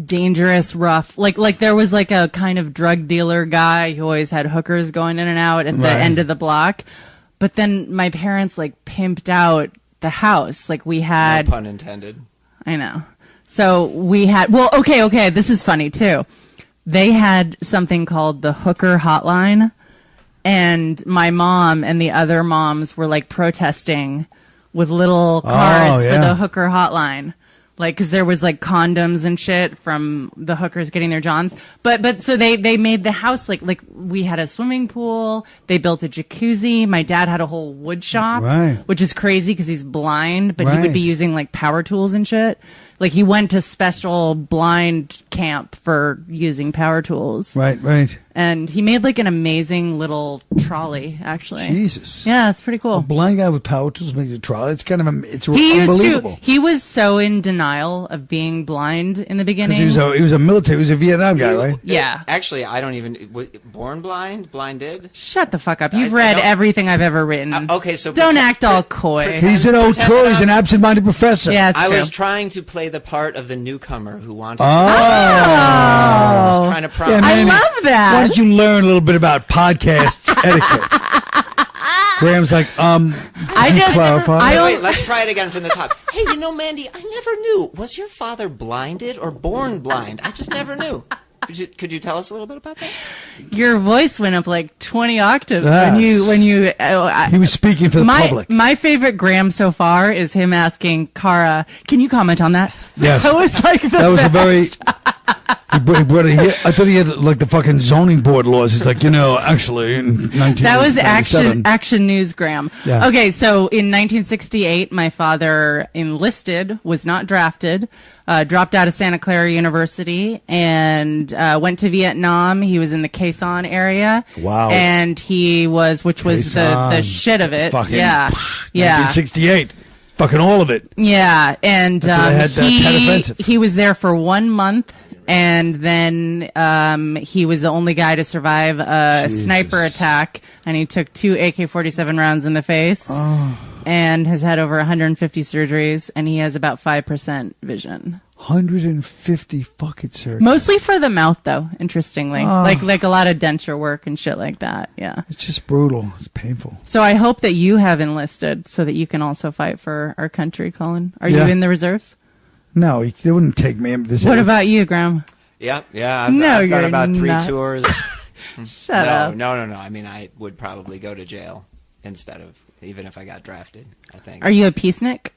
dangerous, rough, like there was like a kind of drug dealer guy who always had hookers going in and out at the Right. end of the block. But then my parents like pimped out the house. Like we had No pun intended. I know. So we had, okay, this is funny too. They had something called the hooker hotline, and my mom and the other moms were like protesting with little cards for yeah. the hooker hotline. Like, cause there was like condoms and shit from the hookers getting their johns. But so they made the house like we had a swimming pool. They built a jacuzzi. My dad had a whole wood shop, Right. which is crazy cause he's blind, but he Right. would be using like power tools and shit. Like he went to special blind camp for using power tools. Right. And he made like an amazing little trolley, actually. Jesus. Yeah, it's pretty cool. A blind guy with power tools making a trial. It's kind of it's He unbelievable. he was so in denial of being blind in the beginning. He was a military. He was a Vietnam guy, right? Yeah. Actually, I don't even. Born blind? Blinded? Shut the fuck up. You've I read don't- everything I've ever written. Okay, so don't pretend- act all coy. pretend- He's an Pretend auteur. that He's an I'm- absent-minded professor. Yeah, it's I true. was trying to play the part of the newcomer who wanted Oh. I was trying to Yeah, prompt. I man, love that. Why don't you learn a little bit about podcast etiquette? Graham's like, I can you just clarify? I Wait, don't- wait, let's try it again from the top. Hey, Mandy, I never knew. Was your father blinded or born blind? I just never knew. Could you tell us a little bit about that? your voice went up like 20 octaves Yes. when you he was speaking for the my public. my favorite Graham so far is him asking Kara, "Can you comment on that?" Yes. That was like the That was a very best. He brought it here. I thought he had like the fucking zoning board laws. He's like, actually, in 1997. That was Action News, Graham. Yeah. Okay, so in 1968, my father enlisted, was not drafted, dropped out of Santa Clara University, and went to Vietnam. He was in the Quezon area. Wow. And he was, which was the shit of it. Fucking, yeah. 1968. Fucking all of it. Yeah, and That's why they had Tet Offensive. he was there for 1 month, and then he was the only guy to survive a sniper attack, and he took 2 AK-47 rounds in the face, and has had over 150 surgeries, and he has about 5% vision. 150 fucking surgeries. Mostly for the mouth, though. Interestingly, like a lot of denture work and shit like that. Yeah, It's just brutal. It's painful. so I hope that you have enlisted so that you can also fight for our country, Colin. Are Yeah. you in the reserves? No, they wouldn't take me. This What age. about you, Graham? Yeah. I've No, done you're about 3 not. tours. Shut up. No. I mean, I would probably go to jail instead of, even if I got drafted, I think. Are you a peacenik?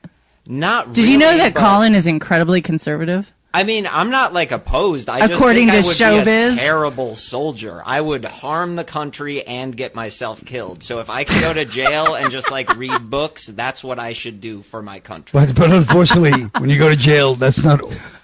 Not Did you know really, that but- Colin is incredibly conservative? I mean, I'm not like opposed. I just According think to I would be a showbiz? terrible soldier. I would harm the country and get myself killed. So if I could go to jail and just like read books, that's what I should do for my country. But unfortunately, when you go to jail, that's not.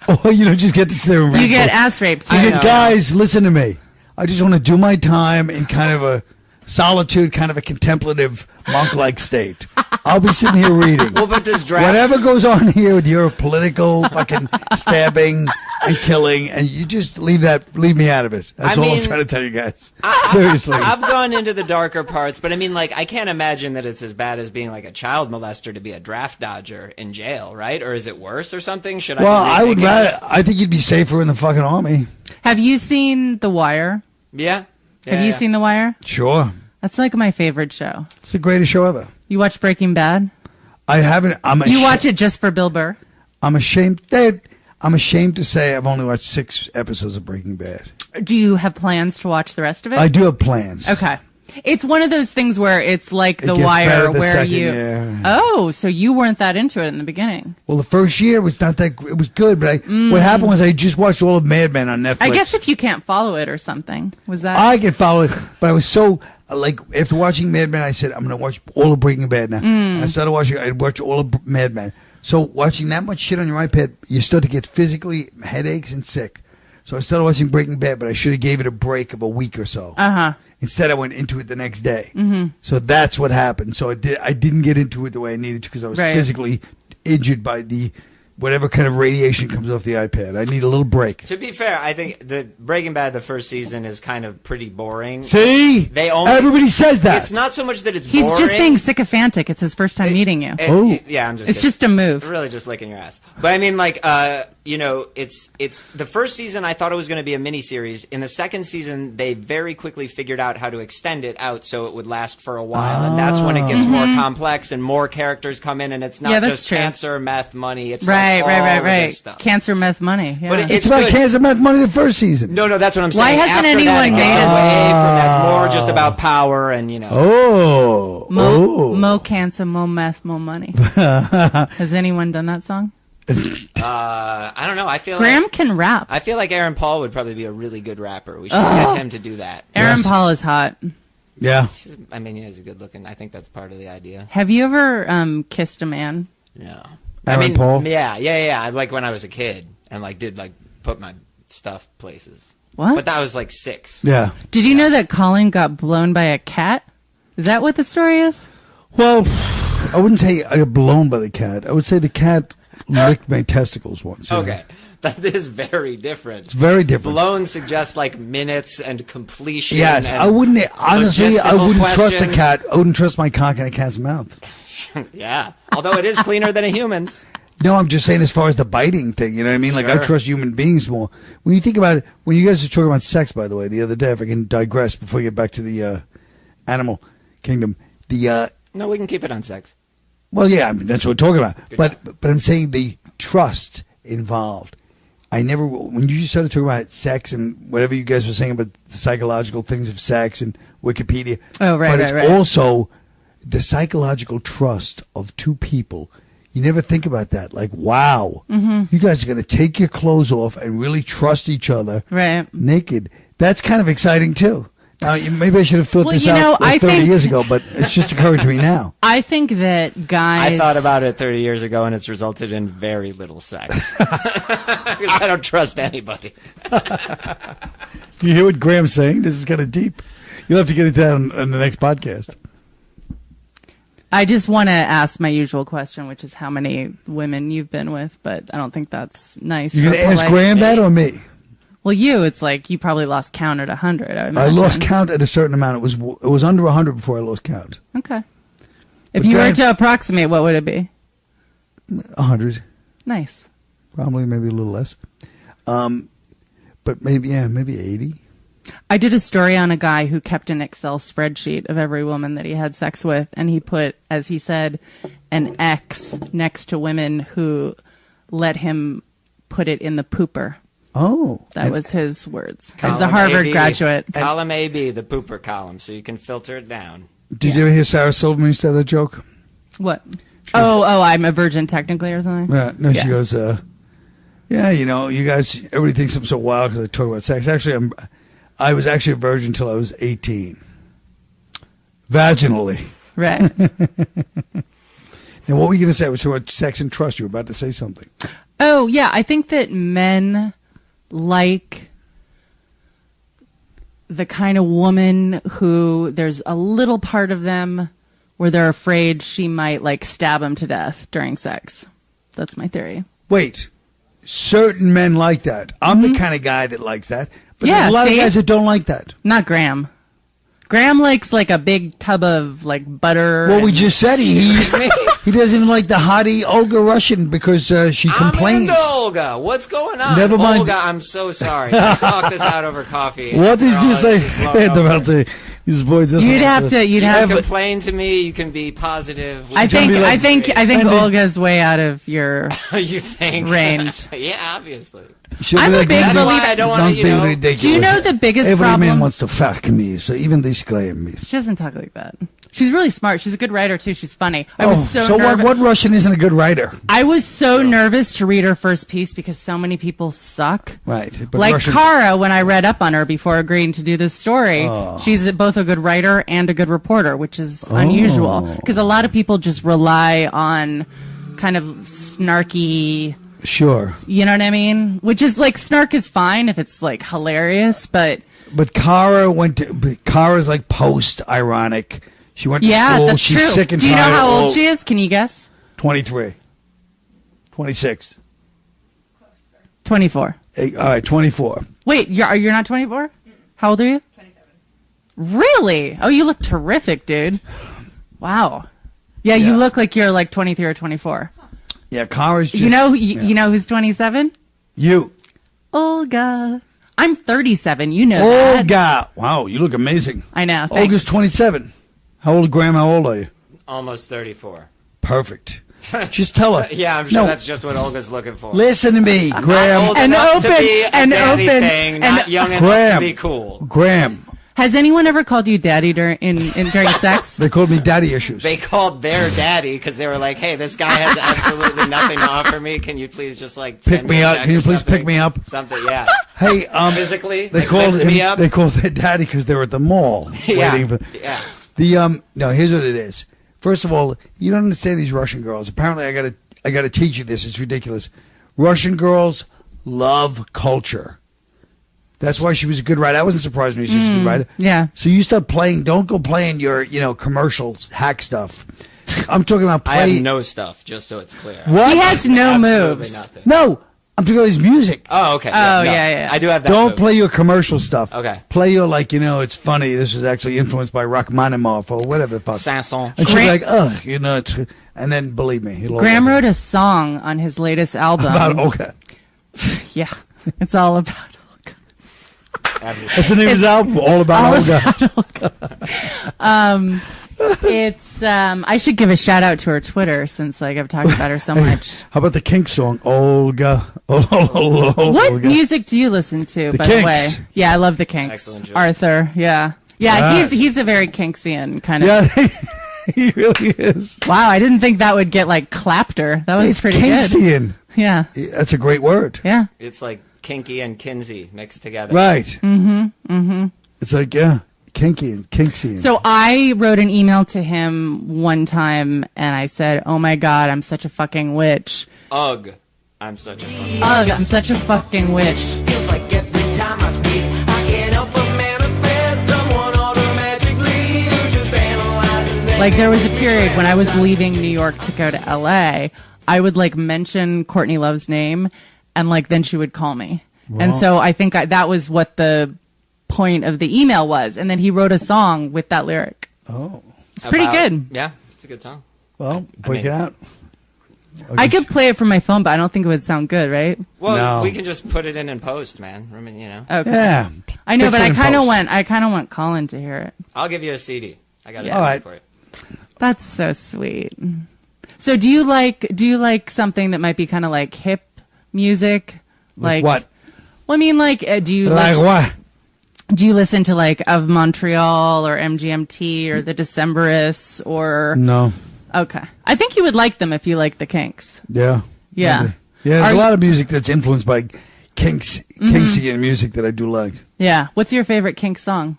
Oh, you don't just get to sit there and read You get books. ass raped I too. get, guys, listen to me. I just want to do my time in kind of a solitude, kind of a contemplative monk-like state. I'll be sitting here reading. Well, but does draft... Whatever goes on here with your political fucking stabbing and killing, and you just leave me out of it. That's all I'm trying to tell you guys. Seriously. I've gone into the darker parts, but I mean, like, I can't imagine that it's as bad as being like a child molester to be a draft dodger in jail, right? Or is it worse or something? Should Well, I? I would rather. I think you'd be safer in the fucking army. Have you seen The Wire? Yeah. Have you seen The Wire? Sure. That's like my favorite show. It's the greatest show ever. You watch Breaking Bad? I haven't. You watch it just for Bill Burr? I'm ashamed. Dad, I'm ashamed to say I've only watched 6 episodes of Breaking Bad. Do you have plans to watch the rest of it? I do have plans. Okay. It's one of those things where it's like It The gets Wire, better the where second you. year. Oh, so you weren't that into it in the beginning? Well, the first year was not that. It was good, but what happened was I just watched all of Mad Men on Netflix. I guess if you can't follow it or something, was that? I can follow it, but I was so like after watching Mad Men, I said I'm going to watch all of Breaking Bad now. And I started watching. I watched all of Mad Men. So watching that much shit on your iPad, you start to get physically headaches and sick. So I started watching Breaking Bad, but I should have gave it a break of a week or so. Instead, I went into it the next day. So that's what happened. So I didn't get into it the way I needed to because I was physically injured by the whatever kind of radiation comes off the iPad. I need a little break. To be fair, I think the Breaking Bad, the first season, is kind of pretty boring. See? Everybody says that. It's not so much that it's He's boring. just being sycophantic. It's his first time meeting you. Yeah, I'm just. It's just a move. Really, just licking your ass. But I mean, like, it's the first season. I thought it was going to be a miniseries. In the second season, they very quickly figured out how to extend it out so it would last for a while, and that's when it gets more complex and more characters come in, and it's not just cancer, meth, money. It's right. Stuff. Cancer, meth, money. Yeah. But it's about cancer, meth, money the first season. No, that's what I'm Why saying. hasn't After anyone that, it gets made a- away from that's more just about power and Mo cancer, mo meth, mo money. Has anyone done that song? I don't know. I feel Graham like, can rap. I feel like Aaron Paul would probably be a really good rapper. We should get him to do that. Aaron Paul is hot. Yeah. I mean, he's a good looking. I think that's part of the idea. Have you ever kissed a man? No. Aaron Paul? Yeah. Like when I was a kid and like did like put my stuff places. What? But that was like 6. Yeah. Did you know that Colin got blown by a cat? Is that what the story is? Well, I wouldn't say I got blown by the cat. I would say the cat licked my testicles once. Yeah. Okay. That is very different. It's very different. Blown suggests like minutes and completion. Yes, and I wouldn't. Honestly, I logistical wouldn't trust a questions. cat. I wouldn't trust my cock in a cat's mouth. Yeah. Although it is cleaner than a human's. No, I'm just saying as far as the biting thing, you know what I mean? Like, I Sure. trust human beings more. When you think about it, when you guys were talking about sex, by the way, the other day, if I can digress before we get back to the animal kingdom, No, we can keep it on sex. well, yeah, I mean, that's what we're talking about. Good But I'm saying the trust involved. When you started talking about sex and whatever you guys were saying about the psychological things of sex and Wikipedia. Oh, right, But it's right. also the psychological trust of two people. You never think about that. Like, wow, you guys are going to take your clothes off and really trust each other Right. naked. That's kind of exciting, too. Now, maybe I should have thought this out like 30 years ago, but it's just occurring to me now. I think that guys. I thought about it 30 years ago, and it's resulted in very little sex. Because I don't trust anybody. You hear what Graham's saying? This is kind of deep. You'll have to get into that on the next podcast. I just want to ask my usual question, which is how many women you've been with, but I don't think that's nice. You're going to ask Graham that or me? Well, it's like you probably lost count at 100. I lost count at a certain amount. It was under 100 before I lost count. Okay. If you were to approximate, what would it be? 100. Nice. Probably maybe a little less. But maybe 80. I did a story on a guy who kept an Excel spreadsheet of every woman that he had sex with, and he put, as he said, an X next to women who let him put it in the pooper. Oh. That was his words. He was a Harvard graduate. Column AB, the pooper column, so you can filter it down. Did you ever hear Sarah Silverman used to have that joke? What? I'm a virgin technically or something? She goes, yeah, you guys, everybody thinks I'm so wild because I talk about sex. Actually, I was actually a virgin until I was 18. Vaginally. Right. Now, what were you going to say? It was about sex and trust. You were about to say something. Oh, yeah. I think that men like the kind of woman who there's a little part of them where they're afraid she might, like, stab him to death during sex. That's my theory. Wait. Certain men like that. I'm the kind of guy that likes that. But there's a lot of guys that don't like that. Not Graham. Graham likes like a big tub of like butter. Well, we just said he doesn't even like the hottie Olga Russian because she complains. I'm into Olga. What's going on? Never mind. Olga, I'm so sorry. Let's talk this out over coffee. What is this? His boy doesn't. You'd have to complain to me. You can be positive. I think Olga's way out of your you think range. Yeah, obviously. I'm a big believer. I don't want to, Do you know the biggest Every problem? Every man wants to fuck me, so even this claim me. She doesn't talk like that. She's really smart. She's a good writer too. She's funny. I was so nervous. What Russian isn't a good writer? I was so nervous to read her first piece because so many people suck. Right. But like Kara, when I read up on her before agreeing to do this story, she's both a good writer and a good reporter, which is unusual because a lot of people just rely on kind of snarky. Sure. You know what I mean? Which is like snark is fine if it's like hilarious, but Kara's like post-ironic. She went to school. That's She's true. sick and tired. Do you know how old she she is? Can you guess? 23. 26. 24. All right, 24. Wait, you're not 24? How old are you? 27. Really? Oh, you look terrific, dude. Wow. Yeah, you look like you're like 23 or 24. Yeah, Kara's just... You know who's 27? You. Olga. I'm 37. You know that. Olga. Wow, you look amazing. I know. Thanks. Olga's 27. How old, Graham? How old are you? Almost 34. Perfect. Just tell her. Yeah, I'm sure that's just what Olga's looking for. Listen to me, Graham. Not young enough to be cool. Graham. Has anyone ever called you daddy during sex? They called me daddy issues. They called their daddy because they were like, "Hey, this guy has absolutely nothing to offer me. Can you please just like pick me up? Can you please pick me up? Something, yeah. Hey, physically, they called me up. They called their daddy because they were at the mall waiting for. Yeah. No, here's what it is. First of all, you don't understand these Russian girls. Apparently, I gotta teach you this. It's ridiculous. Russian girls love culture. That's why she was a good writer. I wasn't surprised when she was a good writer. Yeah. So you start playing. Don't go playing your, commercial hack stuff. I'm talking about play. I have no stuff, just so it's clear. What? He has no moves. Nothing. No, I'm talking about his music. Oh, okay. Yeah. I do have that. Don't play your commercial stuff. Okay. Play your it's funny. This was actually influenced by Rachmaninoff or whatever the fuck. Sanson. And she's like, it's. And then believe me, Graham wrote a song on his latest album about Olga. Yeah, it's all about. That's the name of his album, All About Olga. I should give a shout out to her Twitter since I've talked about her so much. How about the Kinks song, Olga? What music do you listen to, by the way? Yeah, I love the Kinks. Excellent joke. Arthur, yeah. Yes. He's a very Kinksian kind of. Yeah. He really is. Wow, I didn't think that would get like clapter. That was It's pretty good. Kinksian. Yeah. That's a great word. Yeah. It's like kinky and Kinsey mixed together. Right. It's like, yeah, kinky and Kinksian. So I wrote an email to him one time and I said, "Oh my God, I'm such a fucking witch. Ugh. I'm such a fucking Ugh, I'm such a fucking witch." Feels like every time I speak, I can't help but manifest someone automatically who just analyzes. Like there was a period when I was leaving New York to go to LA, I would like mention Courtney Love's name and like then she would call me. And so I think that was what the point of the email was. And then he wrote a song with that lyric. Oh. It's pretty good. Yeah, it's a good song. Well, break it out. I could play it from my phone, but I don't think it would sound good, right? Well, No. we can just put it in post, man. I mean, you know. Okay. Yeah. I know, Fix but it I in kind of post. want Colin to hear it. I'll give you a CD. I got a Yeah. CD All right. for you. That's so sweet. So do you like something that might be kind of like hip music? Like what? Well, I mean, like, Like what? do you listen to like Of Montreal or MGMT or the Decemberists or? No. Okay, I think you would like them if you like the Kinks. Yeah. Yeah. Maybe. Yeah, there's Are a you- lot of music that's influenced by Kinksian music that I do like. Yeah. What's your favorite Kinks song?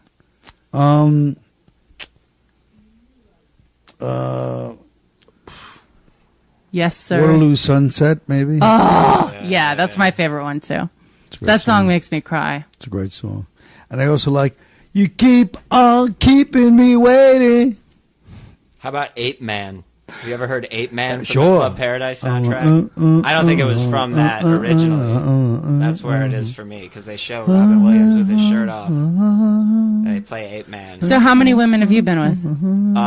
Yes, sir. Waterloo Sunset, maybe. Yeah, that's my favorite one too. It's a great That song makes me cry. It's a great song. And I also like, You Keep On Keeping Me Waiting. How about Ape Man? Have you ever heard Ape Man from Sure. the Club Paradise soundtrack? I don't think it was from that originally. That's where it is for me, because they show Robin Williams with his shirt off. And they play Ape Man. So how many women have you been with?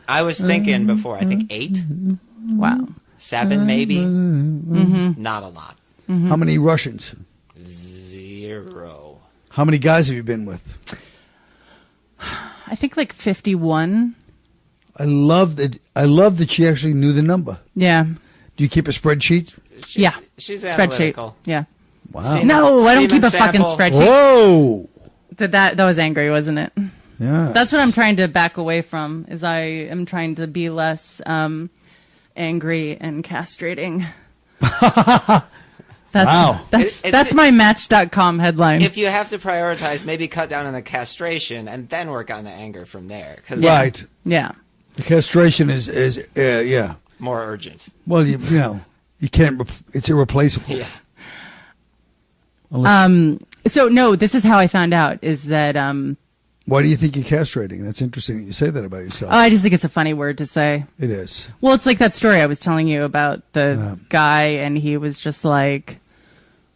I was thinking before, I think 8, Wow. 7 maybe. Not a lot. How many Russians? 0. How many guys have you been with? I think like 51. I love that she actually knew the number. Yeah. Do you keep a spreadsheet? Yeah. She's Spreadsheet. analytical. Yeah. Wow. Semen- No, I don't keep a semen fucking sample. spreadsheet. Whoa. That was angry, wasn't it? Yeah. That's what I'm trying to back away from. Is I am trying to be less angry and castrating. That's Wow. that's my Match.com headline. If you have to prioritize, maybe cut down on the castration and then work on the anger from there. 'Cause Right. Yeah. The castration is yeah. more urgent. Well, you know, you can't. It's irreplaceable. Yeah. So no, this is how I found out. Is that Why do you think you're castrating? That's interesting that you say that about yourself. I just think it's a funny word to say. It is. Well, it's like that story I was telling you about the guy, and he was just like,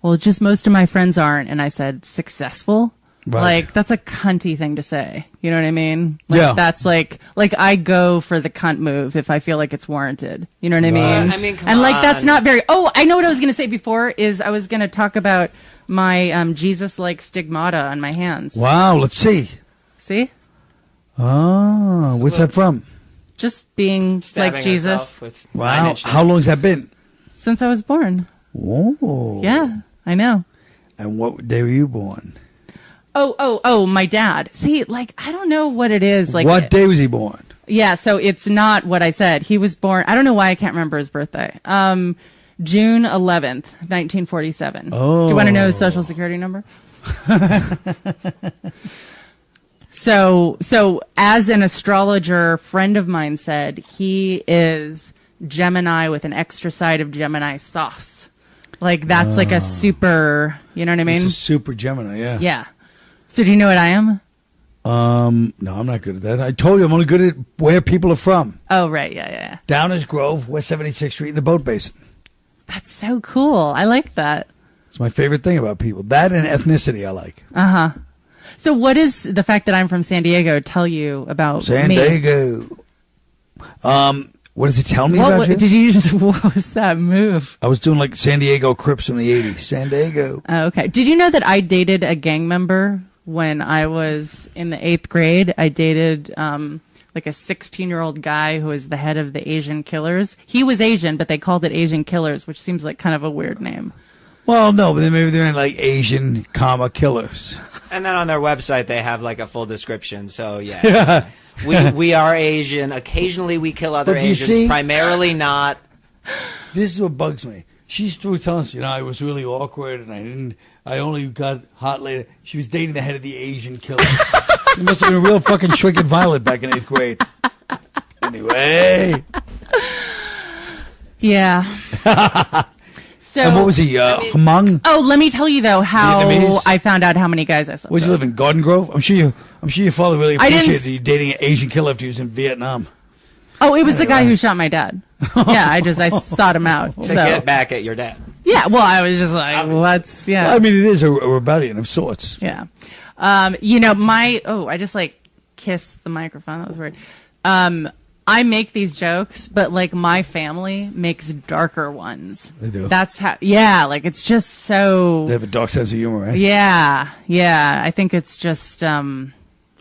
"Well, just most of my friends aren't," and I said, "Successful." Right. Like that's a cunty thing to say. You know what I mean? Like, Yeah. That's like I go for the cunt move if I feel like it's warranted. You know what I mean? Right. I mean, come and like that's on. not very. Oh, I know what I was going to say before. Is I was going to talk about my Jesus-like stigmata on my hands. Wow. Let's see. See? Oh, what's that from? Just being Stabbing like Jesus herself with Wow. 9-inch How long has that been? since I was born. Oh. Yeah, I know. And what day were you born? Oh, my dad. See, like, I don't know what it is. Like, What day was he born? Yeah, so it's not what I said. He was born, I don't know why I can't remember his birthday. June 11th, 1947. Oh. Do you want to know his social security number? So as an astrologer friend of mine said, he is Gemini with an extra side of Gemini sauce. Like, that's like a super, you know what I mean? This is super Gemini, yeah. Yeah. So do you know what I am? No, I'm not good at that. I told you I'm only good at where people are from. Oh, right. Yeah. Downers Grove, West 76th Street, in the Boat Basin. That's so cool. I like that. It's my favorite thing about people. That and ethnicity I like. So what does the fact that I'm from San Diego tell you about San me? Diego. What does it tell me What about you? did you just, what was that move? I was doing like San Diego Crips in the 80s. San Diego. Oh, okay. Did you know that I dated a gang member when I was in the 8th grade? I dated like a 16-year-old guy who was the head of the Asian Killers. He was Asian, but they called it Asian Killers, which seems like kind of a weird name. Well, no, but then maybe they're in like Asian, killers. And then on their website, they have like a full description. So, yeah. We are Asian. Occasionally we kill other But you Asians. see- Primarily not. This is what bugs me. She's through telling us, I was really awkward and I only got hot later. She was dating the head of the Asian killer. She must have been a real fucking Trinket Violet back in 8th grade. Anyway. Yeah. So And what was he, Hmong? Oh, let me tell you though how Vietnamese? I found out how many guys I slept Where'd you with. live in Garden Grove? I'm sure your father really I didn't- appreciated you dating an Asian killer after he was in Vietnam. Oh, it was the guy who shot my dad. Yeah, I sought him out. To So get back at your dad. yeah, well, I was just like, what's yeah. I mean, it is a rebellion of sorts. Yeah. I just like kissed the microphone. That was weird. I make these jokes, but like my family makes darker ones. They do. That's how, like it's just so. They have a dark sense of humor, right? Yeah. I think it's just, I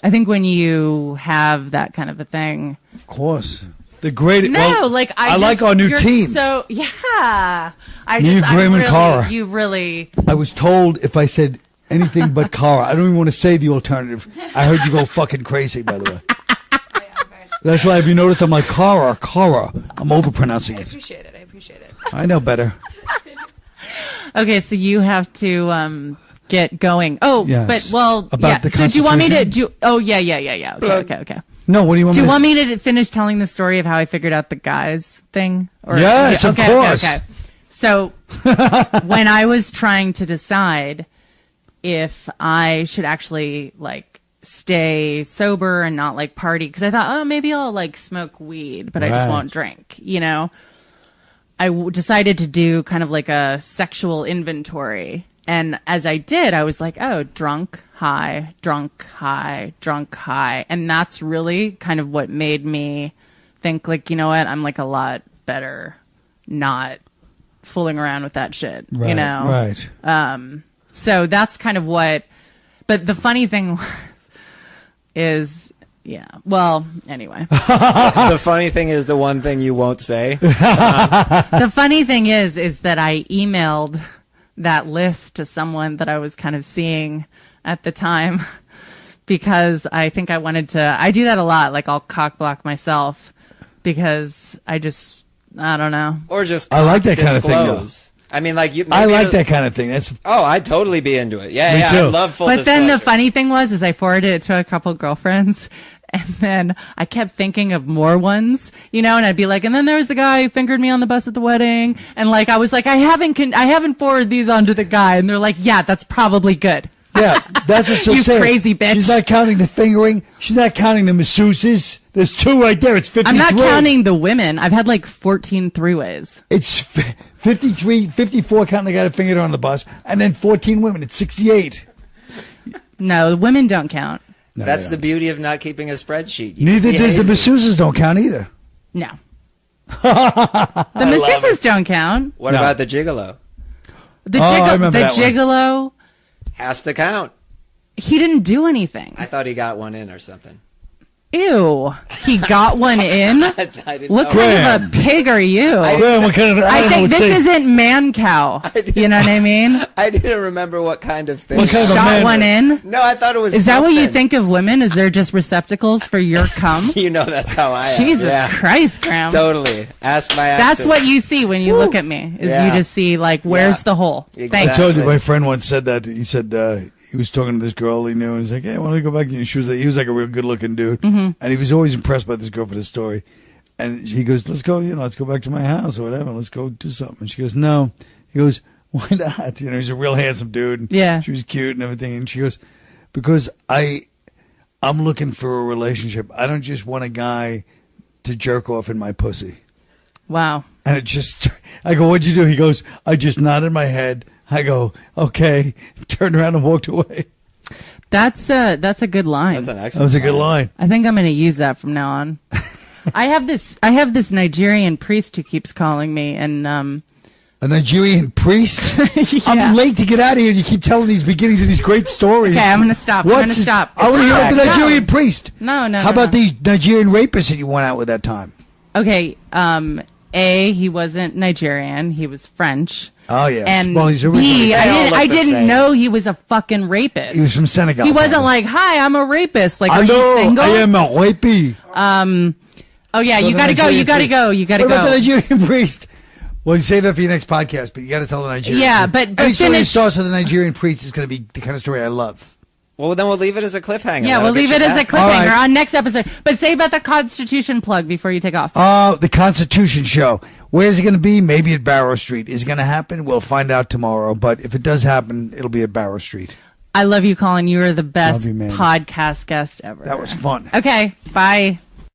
think when you have that kind of a thing. Of course. The great. No, well, like I like our new you're team. So yeah, Graham and Cara. You really. I was told if I said anything but Cara, I don't even want to say the alternative. I heard you go fucking crazy, by the way. That's why, if you notice, I'm like, Cara. I'm overpronouncing I it. appreciate it. I know better. Okay, so you have to get going. Oh, Yes. but well, About yeah. the So do you want me to Constitution? do? Oh, yeah. Okay. No, what do you want Do me you to want me to finish telling the story of how I figured out the guys thing? Or, Yes, of course. Okay. So when I was trying to decide if I should actually like stay sober and not like party, because I thought, oh, maybe I'll like smoke weed, but I just Right. won't drink, I decided to do kind of like a sexual inventory. And as I did, I was like, oh, drunk, high, drunk, high, drunk, high. And that's really kind of what made me think, like, you know what? I'm like a lot better not fooling around with that shit, Right, right. So that's kind of what. But the funny thing is, yeah. Well, anyway. The funny thing is the one thing you won't say. The funny thing is that I emailed that list to someone that I was kind of seeing at the time because I think I wanted to. I do that a lot. Like I'll cock block myself because I don't know. Or just I like that kind of thing, though. disclose. I mean, like you. I maybe like that kind of thing. That's Oh, I'd totally be into it. Yeah, Me yeah. too. I love full But then the disclosure. funny thing was I forwarded it to a couple girlfriends. And then I kept thinking of more ones, and I'd be like, and then there was the guy who fingered me on the bus at the wedding. And like, I was like, I haven't forwarded these on to the guy. And they're like, yeah, that's probably good. yeah. That's what she'll You say. crazy bitch. She's not counting the fingering. She's not counting the masseuses. There's 2 right there. It's 53. I'm not counting the women. I've had like 14 three-ways. It's 53, 54 counting the guy that fingered her on the bus, and then 14 women. It's 68. No, the women don't count. No, That's they the beauty of not keeping a spreadsheet. You Neither can be does the hazy. masseuses don't count either. No. The masseuses don't count. What No. about the gigolo? The, I remember that one. gigolo, Has to count. he didn't do anything. I thought he got one in or something. Ew. He got one in? I didn't What know. kind of a pig are you? Well, what kind of, I don't know think what this say. isn't man cow. You know what I mean? I didn't remember what kind of thing. What kind of a Shot man- one in. No, I thought it was. Is that what you something. think of women? Is they're just receptacles for your cum? You know that's how I am. Jesus Yeah, Christ, Graham. totally. Ask my That's exes. what you see when you look at me. Is Yeah. you just see like, where's Yeah. the hole? Exactly. Thanks. I told you, my friend once said that. He said he was talking to this girl he knew, and he's like, "Hey, I want to go back." And he was like a real good-looking dude, and he was always impressed by this girl for this story. And he goes, "Let's go, let's go back to my house or whatever. Let's go do something." And she goes, "No." He goes, "Why not?" He's a real handsome dude. And Yeah. she was cute and everything. And she goes, "Because I'm looking for a relationship. I don't just want a guy to jerk off in my pussy." Wow. And I go, "What'd you do?" He goes, "I just nodded my head." I go, "Okay," turned around and walked away. That's a good line. That's an That excellent. was a good line. I think I'm going to use that from now on. I have this Nigerian priest who keeps calling me, and A Nigerian priest? yeah. I'm late to get out of here, and you keep telling these beginnings of these great stories. Okay, I'm gonna stop. I'm gonna stop. I want to hear about the No. Nigerian priest. No. How about the Nigerian rapist that you went out with that time? Okay, A, he wasn't Nigerian. He was French. Oh, yes. And Well, he's B, originally- I didn't know he was a fucking rapist. He was from Senegal. He wasn't probably. like, hi, I'm a rapist. Like, are Hello, you single? I am a rapey. Oh, yeah, So you the gotta go. Nigerian You gotta priest. go. You gotta What go. about the Nigerian priest? Well, you say that for your next podcast, but you got to tell the Nigerian Yeah, priest. but Any story that finish- starts with the Nigerian priest is going to be the kind of story I love. Well, then we'll leave it as a cliffhanger. Yeah, That'll we'll get leave you it as a back. cliffhanger All right. on next episode. But say about the Constitution plug before you take off. The Constitution show. Where is it going to be? Maybe at Barrow Street. Is it going to happen? We'll find out tomorrow. But if it does happen, it'll be at Barrow Street. I love you, Colin. You are the best Love you, man. podcast guest ever. That was fun. Okay, bye.